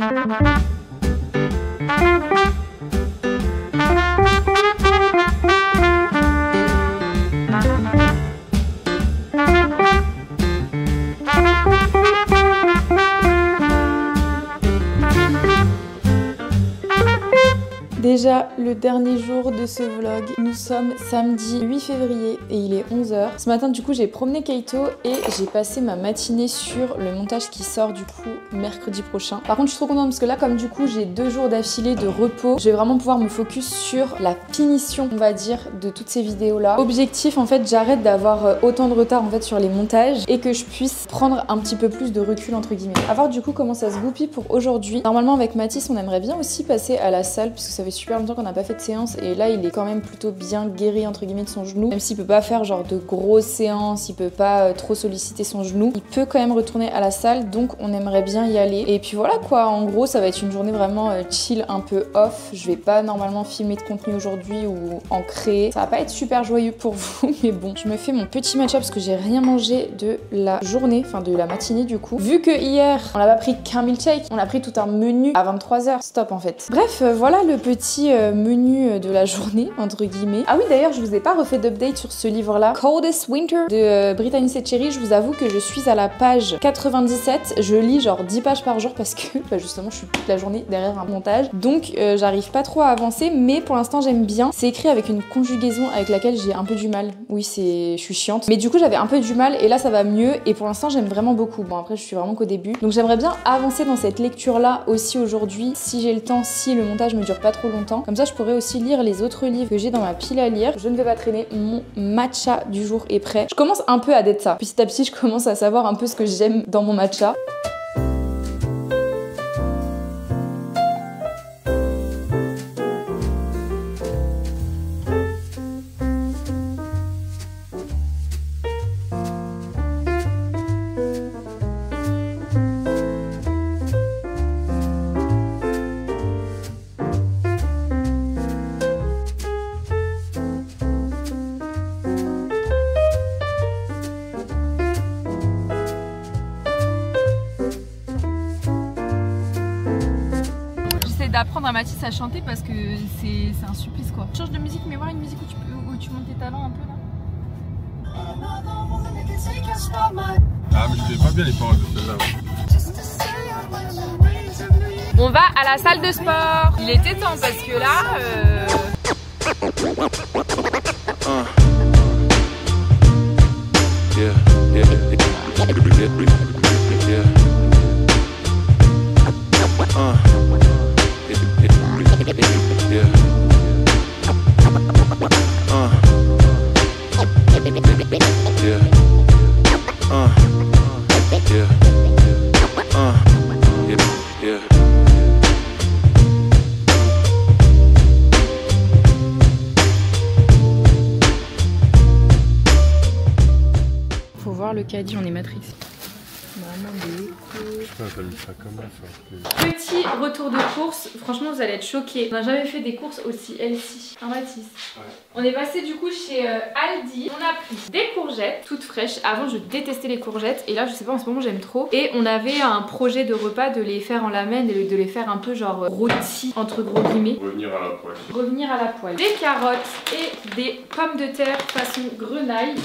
Déjà le dernier jour de ce vlog, nous sommes samedi 8 février et il est 11h. Ce matin du coup j'ai promené Keito et j'ai passé ma matinée sur le montage qui sort du coup mercredi prochain. Par contre je suis trop contente parce que là comme du coup j'ai 2 jours d'affilée de repos, je vais vraiment pouvoir me focus sur la finition on va dire de toutes ces vidéos là. Objectif en fait j'arrête d'avoir autant de retard en fait sur les montages et que je puisse prendre un petit peu plus de recul entre guillemets. À voir du coup comment ça se goupille pour aujourd'hui. Normalement avec Mathis on aimerait bien aussi passer à la salle puisque ça fait super longtemps qu'on n'a pas fait de séance et là il est quand même plutôt bien guéri entre guillemets de son genou. Même s'il peut pas faire genre de grosses séances, il peut pas trop solliciter son genou, il peut quand même retourner à la salle donc on aimerait bien y aller. Et puis voilà quoi, en gros ça va être une journée vraiment chill, un peu off. Je vais pas normalement filmer de contenu aujourd'hui ou en créer. Ça va pas être super joyeux pour vous mais bon. Je me fais mon petit matcha parce que j'ai rien mangé de la journée, enfin de la matinée du coup. Vu que hier on n'a pas pris qu'un milkshake, on a pris tout un menu à 23h. Stop en fait. Bref, voilà le petit menu de la journée entre guillemets. Ah oui d'ailleurs je vous ai pas refait d'update sur ce livre là, Coldest Winter de Brittany Setcheri. Je vous avoue que je suis à la page 97. Je lis genre 10 pages par jour parce que bah, justement je suis toute la journée derrière un montage. Donc j'arrive pas trop à avancer mais pour l'instant j'aime bien. C'est écrit avec une conjugaison avec laquelle j'ai un peu du mal. Oui je suis chiante. Mais du coup j'avais un peu du mal et là ça va mieux et pour l'instant j'aime vraiment beaucoup. Bon après je suis vraiment qu'au début. Donc j'aimerais bien avancer dans cette lecture là aussi aujourd'hui si j'ai le temps, si le montage me dure pas trop longtemps. Comme ça je pourrais aussi lire les autres livres que j'ai dans ma pile à lire. Je ne vais pas traîner, mon matcha du jour est prêt. Je commence un peu à d'être ça. Petit à petit je commence à savoir un peu ce que j'aime dans mon matcha. D'apprendre à Mathis à chanter parce que c'est un supplice quoi. Change de musique mais voir une musique où tu montes tes talents un peu là. Ah mais je sais pas bien les paroles de celle-là. On va à la salle de sport. Il était temps parce que là faut voir le caddie, on est matrix. Petit retour de course, franchement vous allez être choqués. On n'a jamais fait des courses aussi healthy. Un Mathis. Ouais. On est passé du coup chez Aldi. On a pris des courgettes toutes fraîches. Avant je détestais les courgettes et là je sais pas en ce moment j'aime trop. Et on avait un projet de repas de les faire en lamelles et de les faire un peu genre rôtis entre gros guillemets. Revenir à la poêle. Revenir à la poêle. Des carottes et des pommes de terre façon grenaille.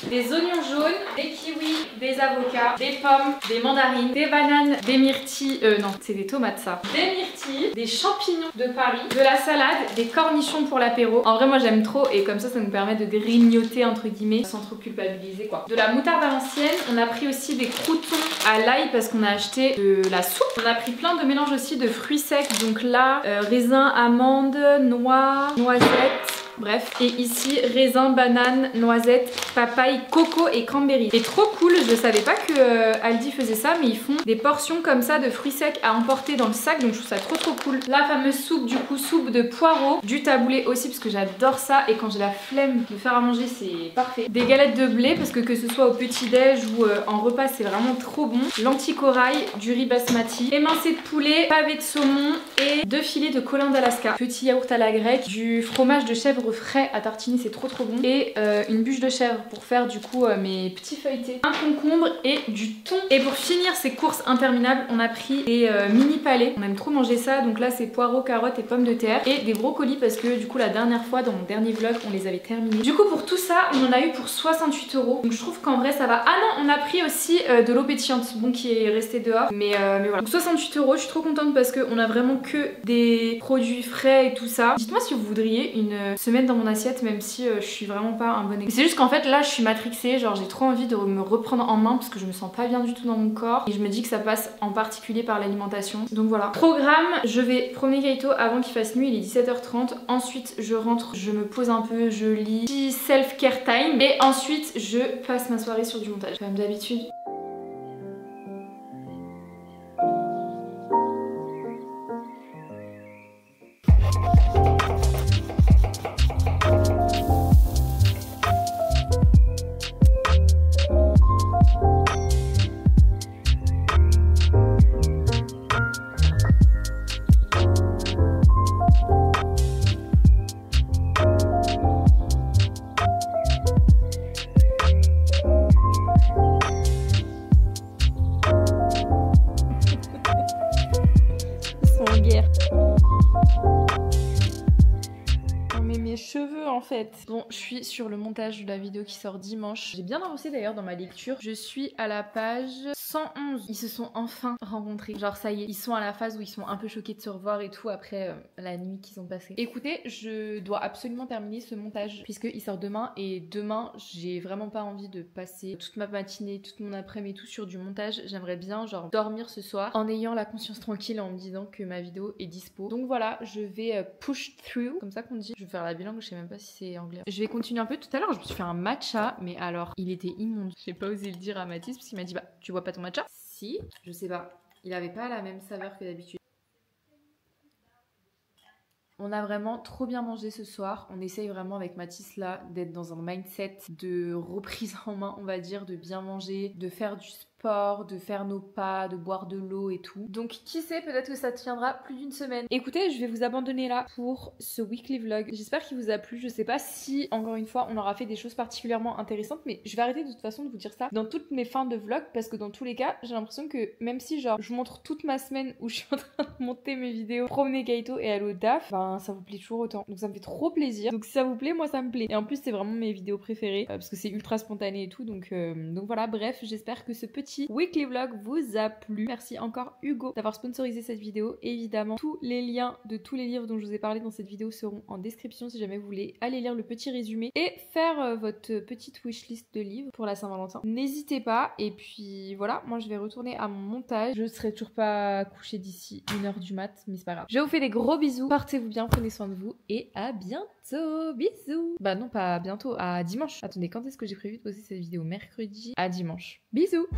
Des oignons jaunes, des kiwis, des avocats, des pommes, des mandarines, des bananes, des myrtilles, non c'est des tomates ça, des myrtilles, des champignons de Paris, de la salade, des cornichons pour l'apéro. En vrai moi j'aime trop et comme ça nous permet de grignoter entre guillemets sans trop culpabiliser quoi. De la moutarde à l'ancienne, on a pris aussi des croûtons à l'ail parce qu'on a acheté de la soupe. On a pris plein de mélanges aussi de fruits secs, donc là raisin, amande, noix, noisettes. Bref, et ici raisin, banane, noisette, papaye, coco et cranberry. C'est trop cool, je savais pas que Aldi faisait ça, mais ils font des portions comme ça de fruits secs à emporter dans le sac, donc je trouve ça trop cool. La fameuse soupe du coup, soupe de poireaux, du taboulé aussi parce que j'adore ça et quand j'ai la flemme de faire à manger c'est parfait. Des galettes de blé parce que ce soit au petit déj ou en repas c'est vraiment trop bon. Lentilles corail, du riz basmati, émincé de poulet, pavé de saumon et 2 filets de colin d'Alaska. Petit yaourt à la grecque, du fromage de chèvre gingembre frais à tartiner, c'est trop bon. Et une bûche de chèvre pour faire du coup mes petits feuilletés. Un concombre et du thon. Et pour finir ces courses interminables, on a pris des mini palais. On aime trop manger ça, donc là c'est poireaux, carottes et pommes de terre. Et des brocolis parce que du coup la dernière fois dans mon dernier vlog on les avait terminés. Du coup pour tout ça on en a eu pour 68 €. Donc je trouve qu'en vrai ça va. Ah non, on a pris aussi de l'eau pétillante, bon qui est restée dehors. Mais voilà. Donc 68 €, je suis trop contente parce qu'on a vraiment que des produits frais et tout ça. Dites-moi si vous voudriez une semaine dans mon assiette, même si je suis vraiment pas un bon exemple. C'est juste qu'en fait là je suis matrixée, genre j'ai trop envie de me reprendre en main parce que je me sens pas bien du tout dans mon corps. Et je me dis que ça passe en particulier par l'alimentation. Donc voilà. Programme, je vais promener Kaito avant qu'il fasse nuit, il est 17h30. Ensuite je rentre, je me pose un peu, je lis. Petit self-care time. Et ensuite je passe ma soirée sur du montage. Comme d'habitude. En fait. Bon, je suis sur le montage de la vidéo qui sort dimanche. J'ai bien avancé d'ailleurs dans ma lecture. Je suis à la page 111. Ils se sont enfin rencontrés. Genre ça y est, ils sont à la phase où ils sont un peu choqués de se revoir et tout après la nuit qu'ils ont passée. Écoutez, je dois absolument terminer ce montage puisqu'il sort demain et demain j'ai vraiment pas envie de passer toute ma matinée, toute mon après-midi et tout sur du montage. J'aimerais bien genre dormir ce soir en ayant la conscience tranquille en me disant que ma vidéo est dispo. Donc voilà, je vais push through, comme ça qu'on dit. Je vais faire la bilangue, je sais même pas si c'est anglais. Je vais continuer un peu. Tout à l'heure je me suis fait un matcha, mais alors il était immonde. J'ai pas osé le dire à Mathis parce qu'il m'a dit bah tu bois pas ton matcha? Si, je sais pas, il avait pas la même saveur que d'habitude. On a vraiment trop bien mangé ce soir. On essaye vraiment avec Mathis là d'être dans un mindset de reprise en main, on va dire, de bien manger, de faire du sport, de faire nos pas, de boire de l'eau et tout. Donc qui sait, peut-être que ça tiendra plus d'une semaine. Écoutez, je vais vous abandonner là pour ce weekly vlog. J'espère qu'il vous a plu. Je sais pas si, encore une fois, on aura fait des choses particulièrement intéressantes, mais je vais arrêter de toute façon de vous dire ça dans toutes mes fins de vlog parce que dans tous les cas, j'ai l'impression que même si genre je vous montre toute ma semaine où je suis en train de monter mes vidéos, promener Kaito et aller au DAF, ben ça vous plaît toujours autant. Donc ça me fait trop plaisir. Donc si ça vous plaît, moi ça me plaît. Et en plus c'est vraiment mes vidéos préférées parce que c'est ultra spontané et tout. Donc voilà, bref, j'espère que ce petit weekly vlog vous a plu. Merci encore Hugo d'avoir sponsorisé cette vidéo. Évidemment, tous les liens de tous les livres dont je vous ai parlé dans cette vidéo seront en description si jamais vous voulez aller lire le petit résumé et faire votre petite wishlist de livres pour la Saint-Valentin. N'hésitez pas. Et puis voilà, moi je vais retourner à mon montage. Je serai toujours pas couchée d'ici 1h du mat, mais c'est pas grave. Je vous fais des gros bisous. Portez-vous bien, prenez soin de vous et à bientôt. Bisous. Bah non, pas bientôt, à dimanche. Attendez, quand est-ce que j'ai prévu de poster cette vidéo? Mercredi à dimanche. Bisous.